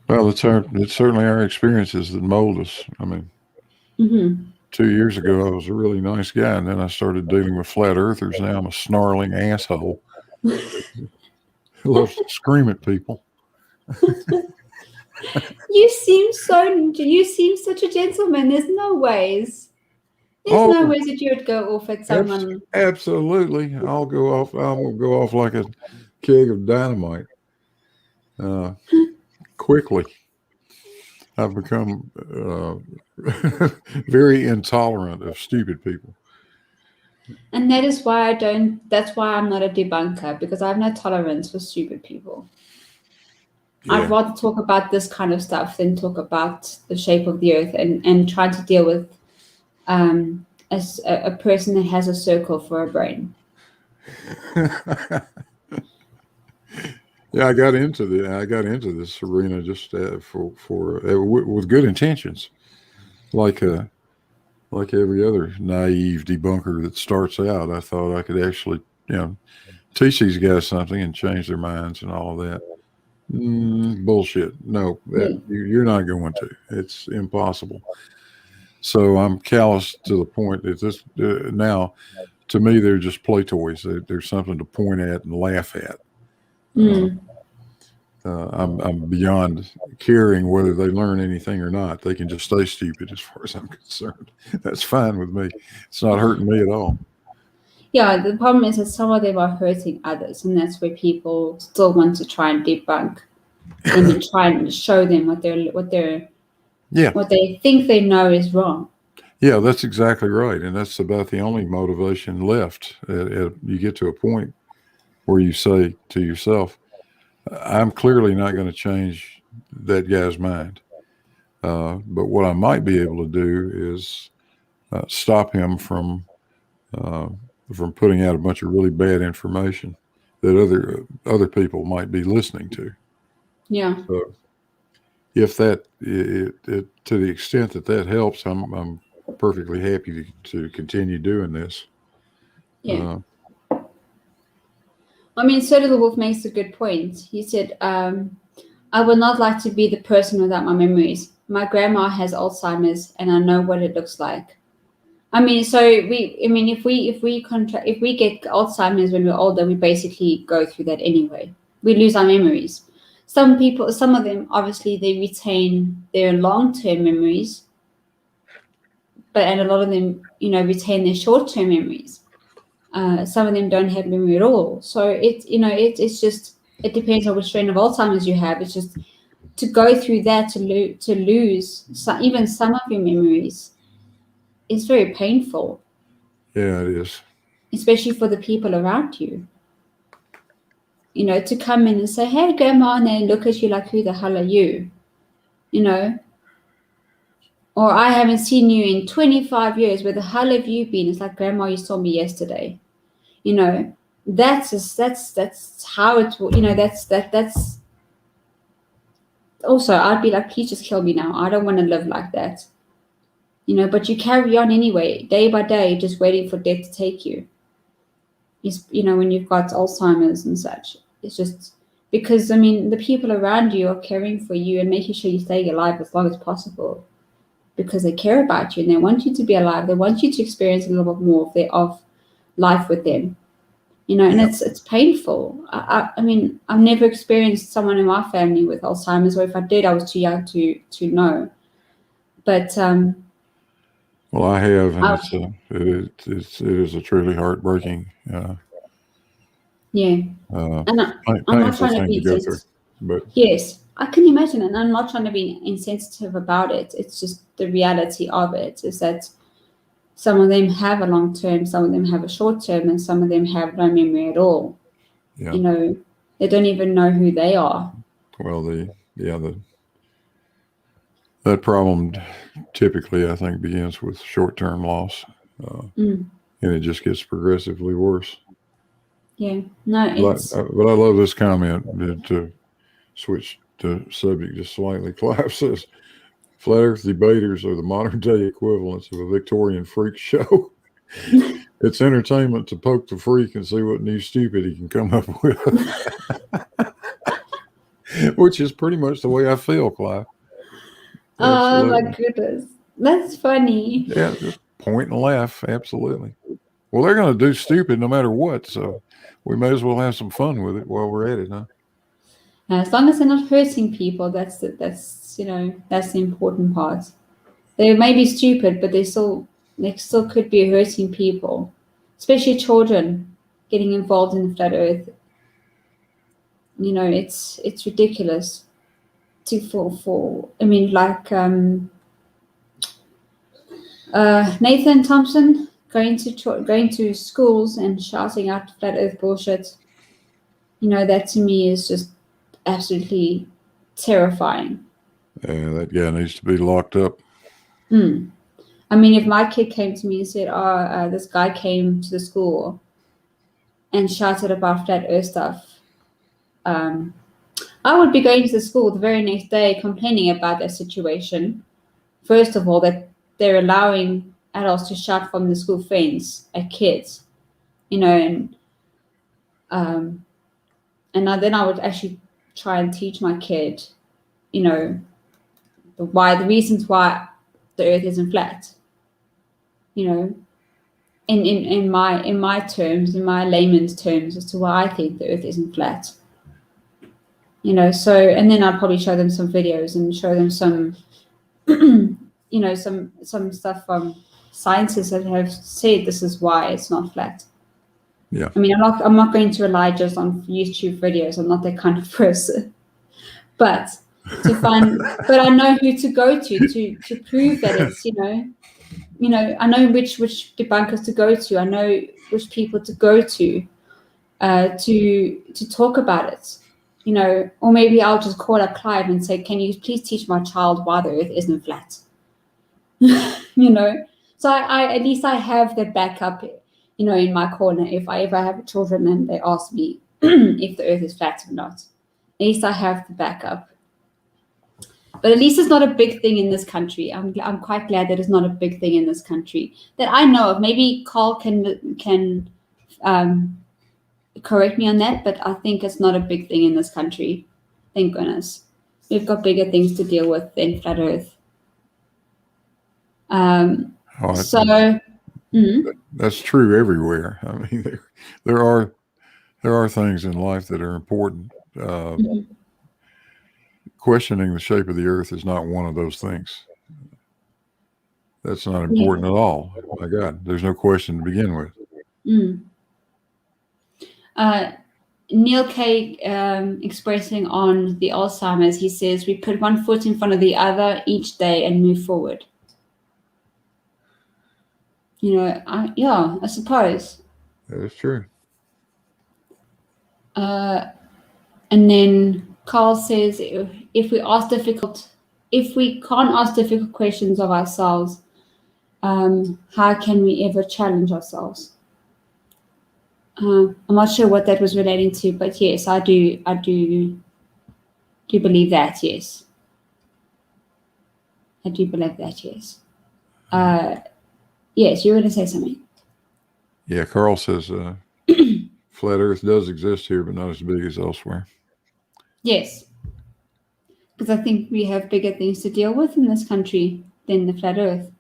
Well, it's certainly our experiences that mold us. I mean, 2 years ago, I was a really nice guy, and then I started dealing with flat earthers. Now I'm a snarling asshole who loves to scream at people. You seem such a gentleman. There's no ways. No ways that you would go off at someone. Absolutely. I'll go off like a keg of dynamite. Quickly. I've become very intolerant of stupid people. And that is why that's why I'm not a debunker, because I have no tolerance for stupid people. Yeah. I'd rather talk about this kind of stuff than talk about the shape of the earth and try to deal with as a person that has a circle for a brain. Yeah, I got into this arena just with good intentions, like every other naive debunker that starts out. I thought I could actually, teach these guys something and change their minds and all of that. Bullshit. No, you're not going to. It's impossible. So I'm callous to the point that this now, to me, they're just play toys. They're something to point at and laugh at. I'm beyond caring whether they learn anything or not. They can just stay stupid as far as I'm concerned. That's fine with me. It's not hurting me at all. Yeah, the problem is that some of them are hurting others, and that's where people still want to try and debunk and then try and show them what they think they know is wrong. Yeah, that's exactly right. And that's about the only motivation left. You get to a point where you say to yourself, I'm clearly not going to change that guy's mind. But what I might be able to do is stop him from putting out a bunch of really bad information that other people might be listening to. Yeah. So if that, to the extent that helps, I'm perfectly happy to continue doing this. Yeah. I mean, Soda the Wolf makes a good point. He said, I would not like to be the person without my memories. My grandma has Alzheimer's and I know what it looks like. I mean, so if we get Alzheimer's when we're older, we basically go through that anyway. We lose our memories. Some of them, obviously, they retain their long-term memories, and a lot of them, retain their short-term memories. Some of them don't have memory at all. So it's just, it depends on which strain of Alzheimer's you have. It's just to go through that to lose even some of your memories. It's very painful. Yeah, it is. Especially for the people around you. To come in and say, hey, Grandma, and then look at you like, who the hell are you? Or I haven't seen you in 25 years. Where the hell have you been? It's like, Grandma, you saw me yesterday. That's how it will, that's also, I'd be like, please just kill me now. I don't want to live like that. But you carry on anyway, day by day, just waiting for death to take you. When you've got Alzheimer's and such, it's just because, the people around you are caring for you and making sure you stay alive as long as possible because they care about you and they want you to be alive. They want you to experience a little bit more of life with them, and it's painful. I've never experienced someone in my family with Alzheimer's, or if I did, I was too young to know. But well, I have, and it is a truly heartbreaking. Yeah, and I'm not trying to be insensitive. But yes, I can imagine, and I'm not trying to be insensitive about it. It's just the reality of it is that some of them have a long term, some of them have a short term, and some of them have no memory at all. Yeah. They don't even know who they are. Well, that problem typically, I think, begins with short-term loss, and it just gets progressively worse. Yeah, no, but I love this comment. To switch the subject just slightly, Clive says, "Flat Earth debaters are the modern-day equivalents of a Victorian freak show. It's entertainment to poke the freak and see what new stupid he can come up with." Which is pretty much the way I feel, Clive. Oh my goodness, that's funny. Yeah, just point and laugh. Absolutely. Well, they're going to do stupid no matter what, so we may as well have some fun with it while we're at it, huh? As long as they're not hurting people, that's the important part. They may be stupid, but they still could be hurting people, especially children getting involved in the flat Earth. It's ridiculous. Nathan Thompson going to schools and shouting out flat Earth bullshit. That to me is just absolutely terrifying. Yeah, that guy needs to be locked up. If my kid came to me and said, this guy came to the school and shouted about flat Earth stuff, I would be going to the school the very next day complaining about that situation. First of all, that they're allowing adults to shout from the school fence at kids, and then I would actually try and teach my kid, the reasons why the Earth isn't flat. In my terms, in my layman's terms, as to why I think the Earth isn't flat. So, and then I'd probably show them some videos and show them some, some stuff from scientists that have said this is why it's not flat. Yeah. I'm not going to rely just on YouTube videos. I'm not that kind of person. But I know who to go to prove that it's, I know which debunkers to go to. I know which people to go to talk about it. Or maybe I'll just call up Clive and say, can you please teach my child why the earth isn't flat? So I at least I have the backup, in my corner. If I ever have children and they ask me if the earth is flat or not, at least I have the backup. But at least it's not a big thing in this country. I'm quite glad that it's not a big thing in this country that I know of. Maybe Carl can correct me on that, but I think it's not a big thing in this country. Thank goodness. We've got bigger things to deal with than flat Earth. That's true everywhere. I mean, there are things in life that are important. Questioning the shape of the earth is not one of those things. That's not important at all. My God, there's no question to begin with. Neil K. Expressing on the Alzheimer's, he says, we put one foot in front of the other each day and move forward. I suppose. That is true. And then Carl says, if we can't ask difficult questions of ourselves, how can we ever challenge ourselves? I'm not sure what that was relating to, but yes, I do believe that. Yes, I do believe that. Yes. Yes, you were going to say something. Yeah, Carl says flat Earth does exist here, but not as big as elsewhere. Yes, because I think we have bigger things to deal with in this country than the flat Earth.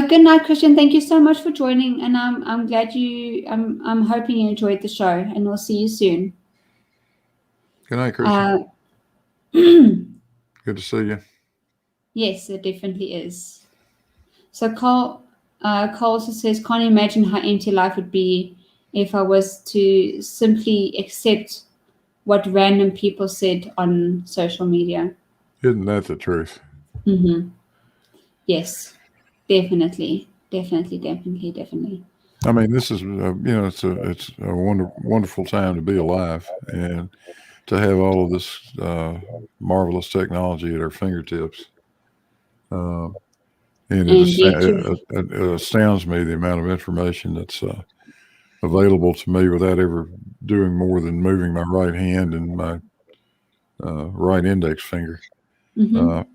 Good night, Christian. Thank you so much for joining, and I'm glad I'm hoping you enjoyed the show, and we'll see you soon. Good night, Christian. Good to see you. Yes, it definitely is. So Carl also says, can't imagine how empty life would be if I was to simply accept what random people said on social media. Isn't that the truth? Yes, definitely. I mean, this is it's a wonderful time to be alive, and to have all of this marvelous technology at our fingertips. And it astounds me the amount of information that's available to me without ever doing more than moving my right hand and my right index finger. But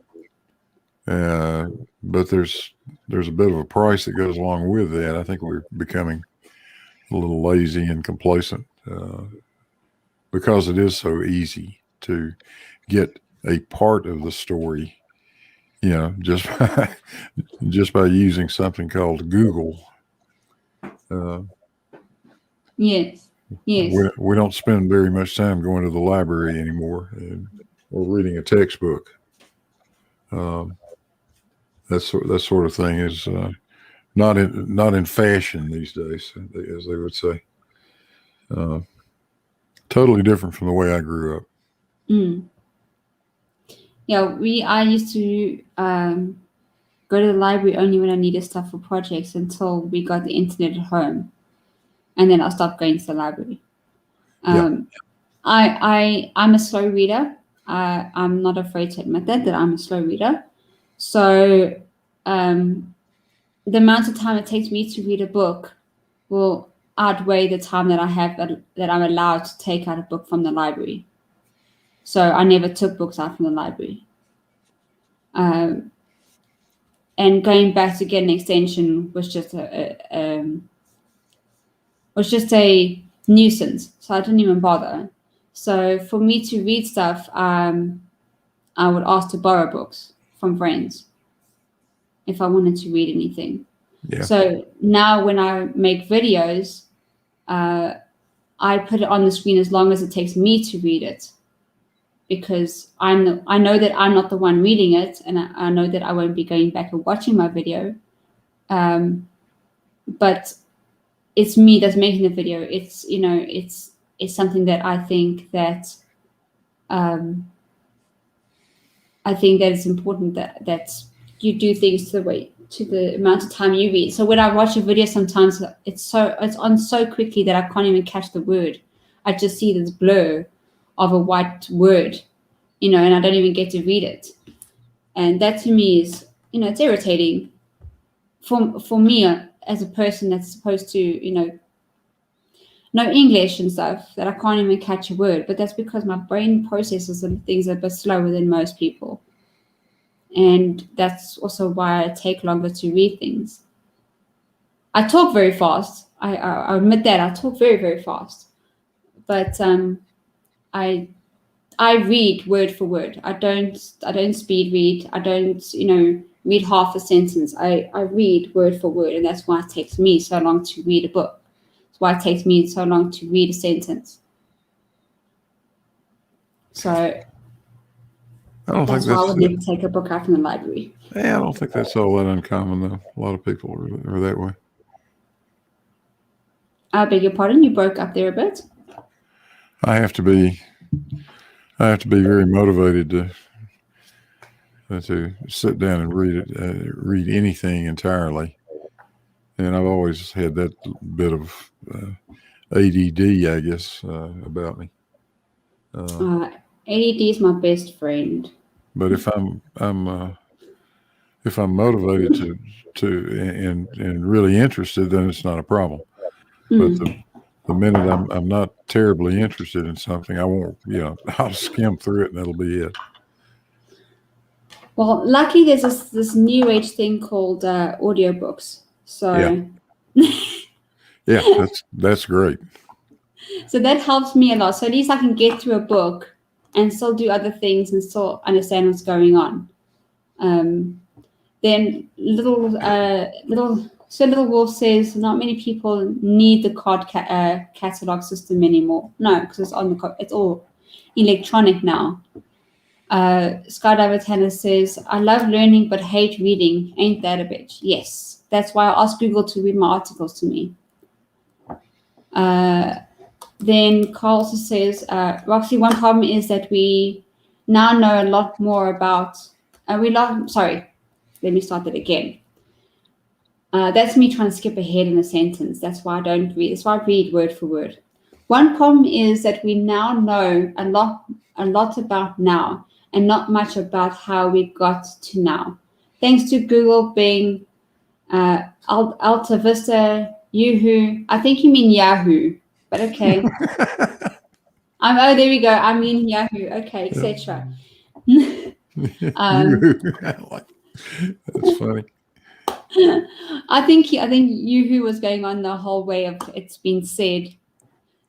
there's a bit of a price that goes along with that. I think we're becoming a little lazy and complacent because it is so easy to get a part of the story, just by using something called Google. Yes. We don't spend very much time going to the library anymore or reading a textbook. That sort of thing is not in fashion these days, as they would say. Totally different from the way I grew up. Yeah, I used to go to the library only when I needed stuff for projects until we got the internet at home, and then I stopped going to the library. I'm a slow reader. I'm not afraid to admit that I'm a slow reader. So the amount of time it takes me to read a book will outweigh the time that I have that I'm allowed to take out a book from the library. So I never took books out from the library. And going back to get an extension was just a nuisance. So I didn't even bother. So for me to read stuff, I would ask to borrow books from friends if I wanted to read anything. Yeah. So now when I make videos, I put it on the screen as long as it takes me to read it, because I know that I'm not the one reading it, and I know that I won't be going back and watching my video. But it's me that's making the video. It's it's something that I think that it's important that you do things to the amount of time you read. So when I watch a video, sometimes it's on so quickly that I can't even catch the word. I just see this blur of a white word, and I don't even get to read it. And that to me is, it's irritating for me as a person that's supposed to, know English and stuff, that I can't even catch a word. But that's because my brain processes and things a bit slower than most people. And that's also why I take longer to read things. I talk very fast. I admit that I talk very, very fast. But I read word for word. I don't speed read. I don't, read half a sentence. I read word for word, and that's why it takes me so long to read a book. That's why it takes me so long to read a sentence. So that's why I would never take a book out from the library. Yeah, I don't think that's all that uncommon, though. A lot of people are that way. I beg your pardon, you broke up there a bit. I have to be very motivated to sit down and read anything entirely. And I've always had that bit of ADD, I guess, about me. ADD is my best friend. But if I'm motivated and really interested, then it's not a problem. But the minute I'm not terribly interested in something, I won't, I'll skim through it and that'll be it. Well, luckily there's this new age thing called audiobooks. So yeah, that's great. So that helps me a lot. So at least I can get through a book and still do other things and still understand what's going on. Then Little Wolf says not many people need the card catalog system anymore. No, because it's all electronic now. Skydiver Tanner says, I love learning but hate reading. Ain't that a bitch? Yes. That's why I ask Google to read my articles to me. Then Carl also says, Roxy, one problem is that we now know a lot more about, let me start that again. That's me trying to skip ahead in a sentence. That's why I don't read. That's why I read word for word. One problem is that we now know a lot about now and not much about how we got to now. Thanks to Google, Bing, Alta Vista, Yahoo. I think you mean Yahoo, but okay. There we go. I mean Yahoo. Okay, etc. That's funny. I think Yahoo was going on the whole way of it's been said.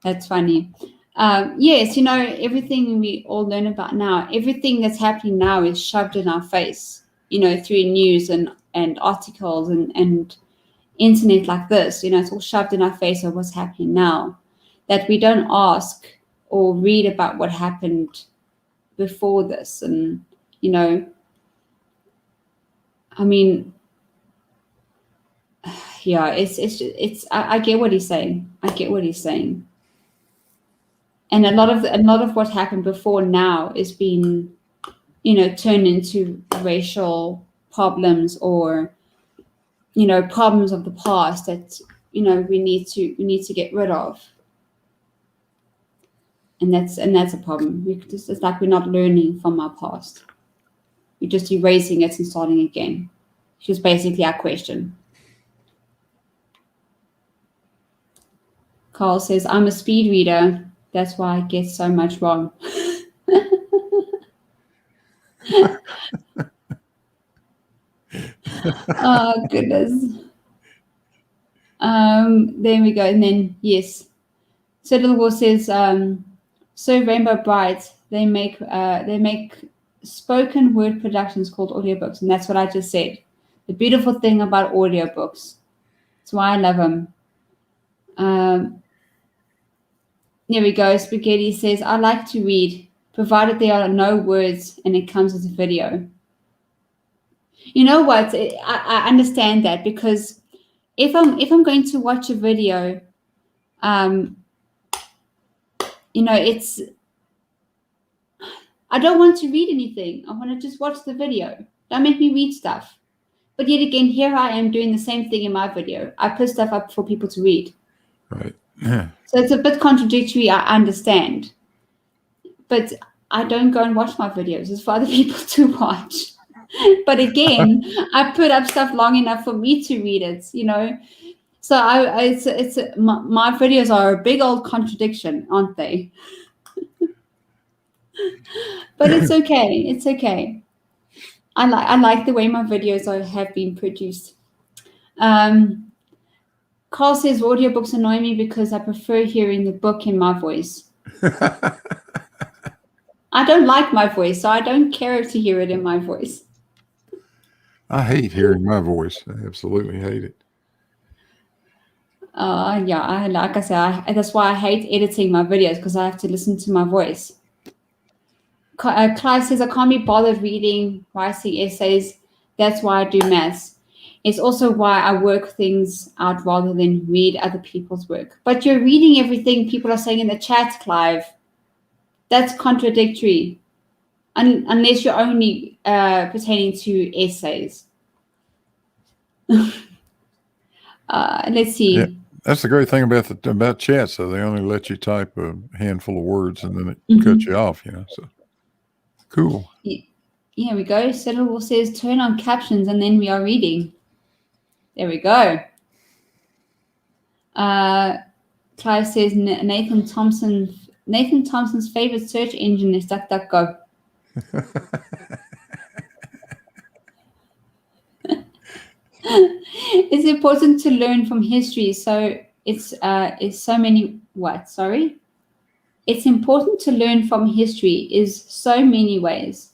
That's funny. Yes, everything we all learn about now, everything that's happening now is shoved in our face, through news and articles and internet like this. It's all shoved in our face of what's happening now, that we don't ask or read about what happened before this. And, I get what he's saying. And a lot of what happened before now is being, turned into racial problems or, problems of the past that, we need to get rid of. And that's a problem. It's like we're not learning from our past. We're just erasing it and starting again. Which is basically our question. Carl says, I'm a speed reader. That's why I get so much wrong. Oh, goodness. There we go. And then, yes. So Little Wolf says, so Rainbow Bright, they make spoken word productions called audiobooks. And that's what I just said. The beautiful thing about audiobooks. That's why I love them. There we go. Spaghetti says, I like to read, provided there are no words and it comes as a video. You know what? I understand that, because if I'm going to watch a video, it's, I don't want to read anything. I want to just watch the video. Don't make me read stuff. But yet again, here I am doing the same thing in my video. I put stuff up for people to read. Right. Yeah. So it's a bit contradictory, I understand. But I don't go and watch my videos. It's for other people to watch. But again, I put up stuff long enough for me to read it, you know. So my videos are a big old contradiction, aren't they? But it's okay. It's okay. I like the way my videos have been produced. Carl says audiobooks annoy me because I prefer hearing the book in my voice. I don't like my voice, so I don't care to hear it in my voice. I hate hearing my voice. I absolutely hate it. Yeah, like I said, that's why I hate editing my videos, because I have to listen to my voice. Clive says, I can't be bothered writing essays. That's why I do maths. It's also why I work things out rather than read other people's work. But you're reading everything people are saying in the chat, Clive. That's contradictory, unless you're only pertaining to essays. Let's see. Yeah, that's the great thing about chat. So they only let you type a handful of words and then it cuts you off, you know. So cool. Here we go. Settle says turn on captions and then we are reading. There we go. Clive says Nathan Thompson's favorite search engine is DuckDuckGo. It's important to learn from history. So it's so many what? Sorry. It's important to learn from history is so many ways.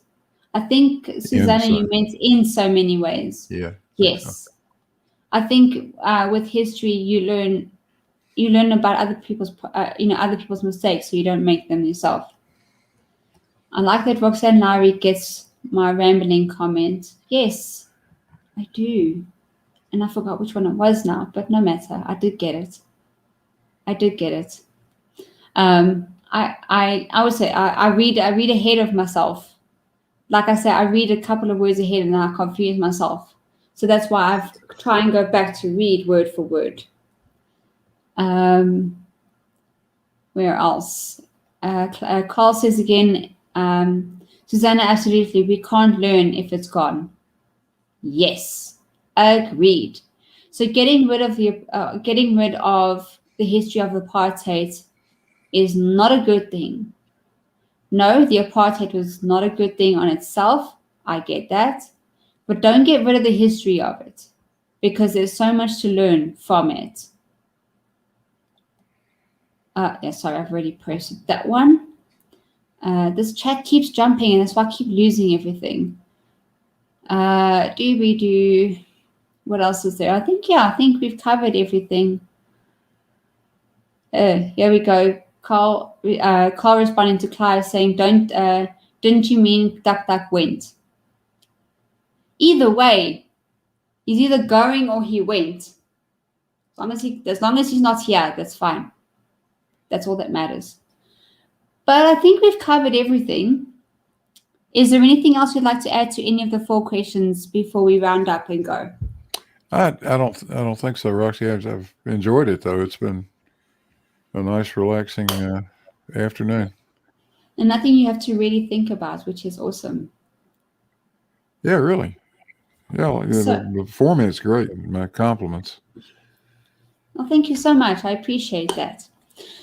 I think Susanna, you meant in so many ways. Yeah. Yes. I think with history you learn about other people's mistakes, so you don't make them yourself. I like that Roxanne Lowrie gets my rambling comment. Yes, I do. And I forgot which one it was now, but no matter. I did get it. I would say I read ahead of myself. Like I said, I read a couple of words ahead and I confuse myself. So that's why I try and go back to read word for word. Where else? Carl says again, Susanna, absolutely, we can't learn if it's gone. Yes, agreed. So getting rid of the history of apartheid is not a good thing. No, the apartheid was not a good thing on itself. I get that. But don't get rid of the history of it, because there's so much to learn from it. Yeah, sorry, I've already pressed that one. This chat keeps jumping, and that's why I keep losing everything. What else is there? I think we've covered everything. Here we go. Carl responding to Clive saying, didn't you mean duck went? Either way, he's either going or he went. As long as he's not here, that's fine. That's all that matters. But I think we've covered everything. Is there anything else you'd like to add to any of the 4 questions before we round up and go? I don't think so, Roxy. I've enjoyed it though. It's been a nice, relaxing afternoon. And nothing you have to really think about, which is awesome. Yeah, really. Yeah, the format's great. My compliments. Well, thank you so much. I appreciate that.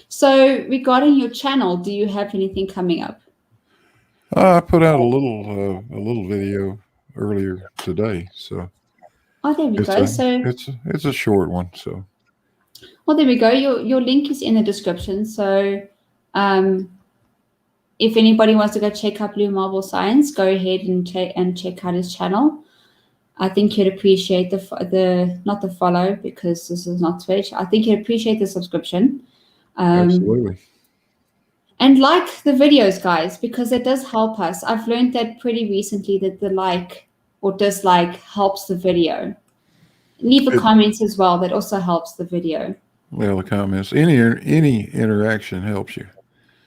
So regarding your channel, do you have anything coming up? I put out a little video earlier today, so. Oh, there we go. So it's a short one. So. Well, there we go. Your link is in the description. So, if anybody wants to go check out BlueMarbleScience, go ahead and check out his channel. I think you'd appreciate the not the follow, because this is not Twitch. I think you'd appreciate the subscription. Absolutely. And like the videos, guys, because it does help us. I've learned that pretty recently, that the like or dislike helps the video. Leave a comment as well. That also helps the video. Well, the comments, any interaction helps you.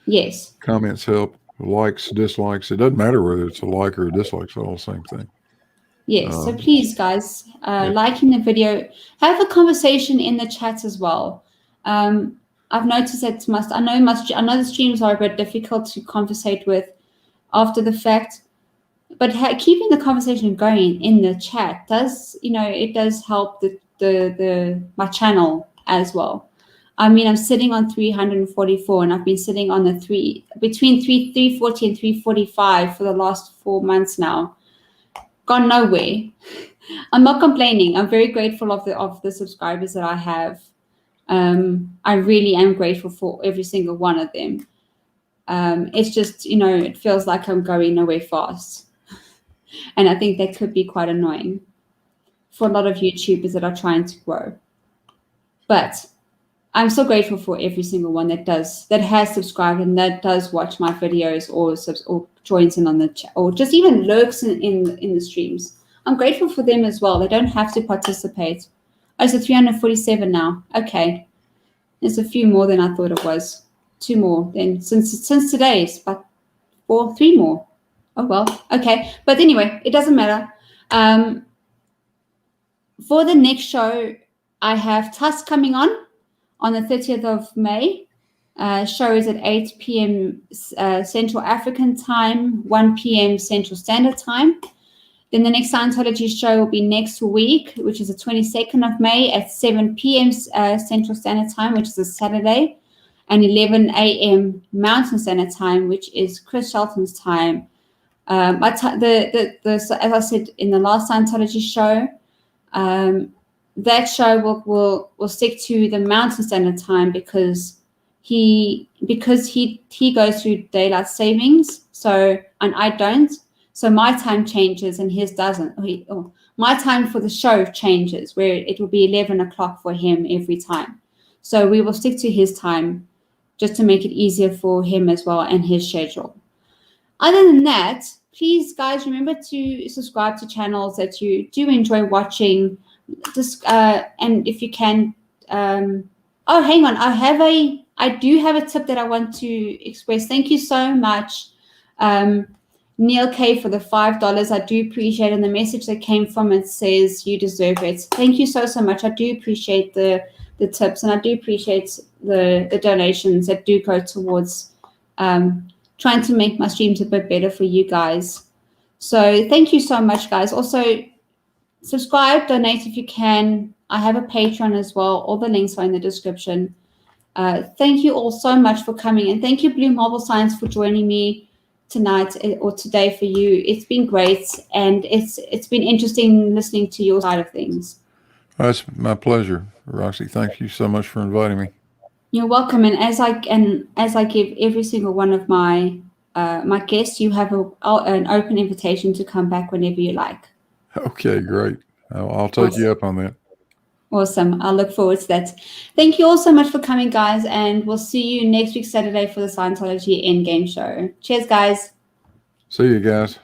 Yes. Comments help. Likes, dislikes. It doesn't matter whether it's a like or a dislike. It's all the same thing. Yes, so please, guys, liking the video, have a conversation in the chat as well. I've noticed that I know the streams are a bit difficult to conversate with after the fact, but keeping the conversation going in the chat does, it does help my channel as well. I mean, I'm sitting on 344, and I've been sitting on between 340 and 345 for the last 4 months now. Gone nowhere. I'm not complaining. I'm very grateful of the subscribers that I have. I really am grateful for every single one of them. It's just, it feels like I'm going nowhere fast. And I think that could be quite annoying for a lot of YouTubers that are trying to grow. But I'm so grateful for every single one that has subscribed and that does watch my videos or joins in on the chat or just even lurks in the streams. I'm grateful for them as well. They don't have to participate. Oh, it's a 347 now. Okay. There's a few more than I thought it was. 2 more then since today's, but 3 more. Oh well, okay. But anyway, it doesn't matter. For the next show, I have Tusk coming on the 30th of May. Show is at 8 p.m. Central African time, 1 p.m. Central Standard Time. Then the next Scientology show will be next week, which is the 22nd of May at 7 p.m. Central Standard Time, which is a Saturday, and 11 a.m. Mountain Standard Time, which is Chris Shelton's time. As I said in the last Scientology show, that show will stick to the Mountain Standard Time because he goes through daylight savings. And I don't. So my time changes and his doesn't. My time for the show changes, where it will be 11 o'clock for him every time. So we will stick to his time just to make it easier for him as well and his schedule. Other than that, please, guys, remember to subscribe to channels that you do enjoy watching. And if you can, hang on, I do have a tip that I want to express. Thank you so much, Neil K, for the $5. I do appreciate it. And the message that came from it says you deserve it. Thank you so much. I do appreciate the tips, and I do appreciate the donations that do go towards trying to make my streams a bit better for you guys. So thank you so much, guys. Also, subscribe, donate if you can. I have a Patreon as well. All the links are in the description. Thank you all so much for coming, and thank you, BlueMarbleScience, for joining me tonight or today for you. It's been great, and it's been interesting listening to your side of things. It's my pleasure, Roxy. Thank you so much for inviting me. You're welcome. And as I give every single one of my guests, you have an open invitation to come back whenever you like. Okay, great. I'll take you up on that. Awesome. I'll look forward to that. Thank you all so much for coming, guys, and we'll see you next week Saturday for the Scientology Endgame show. Cheers, guys. See you guys.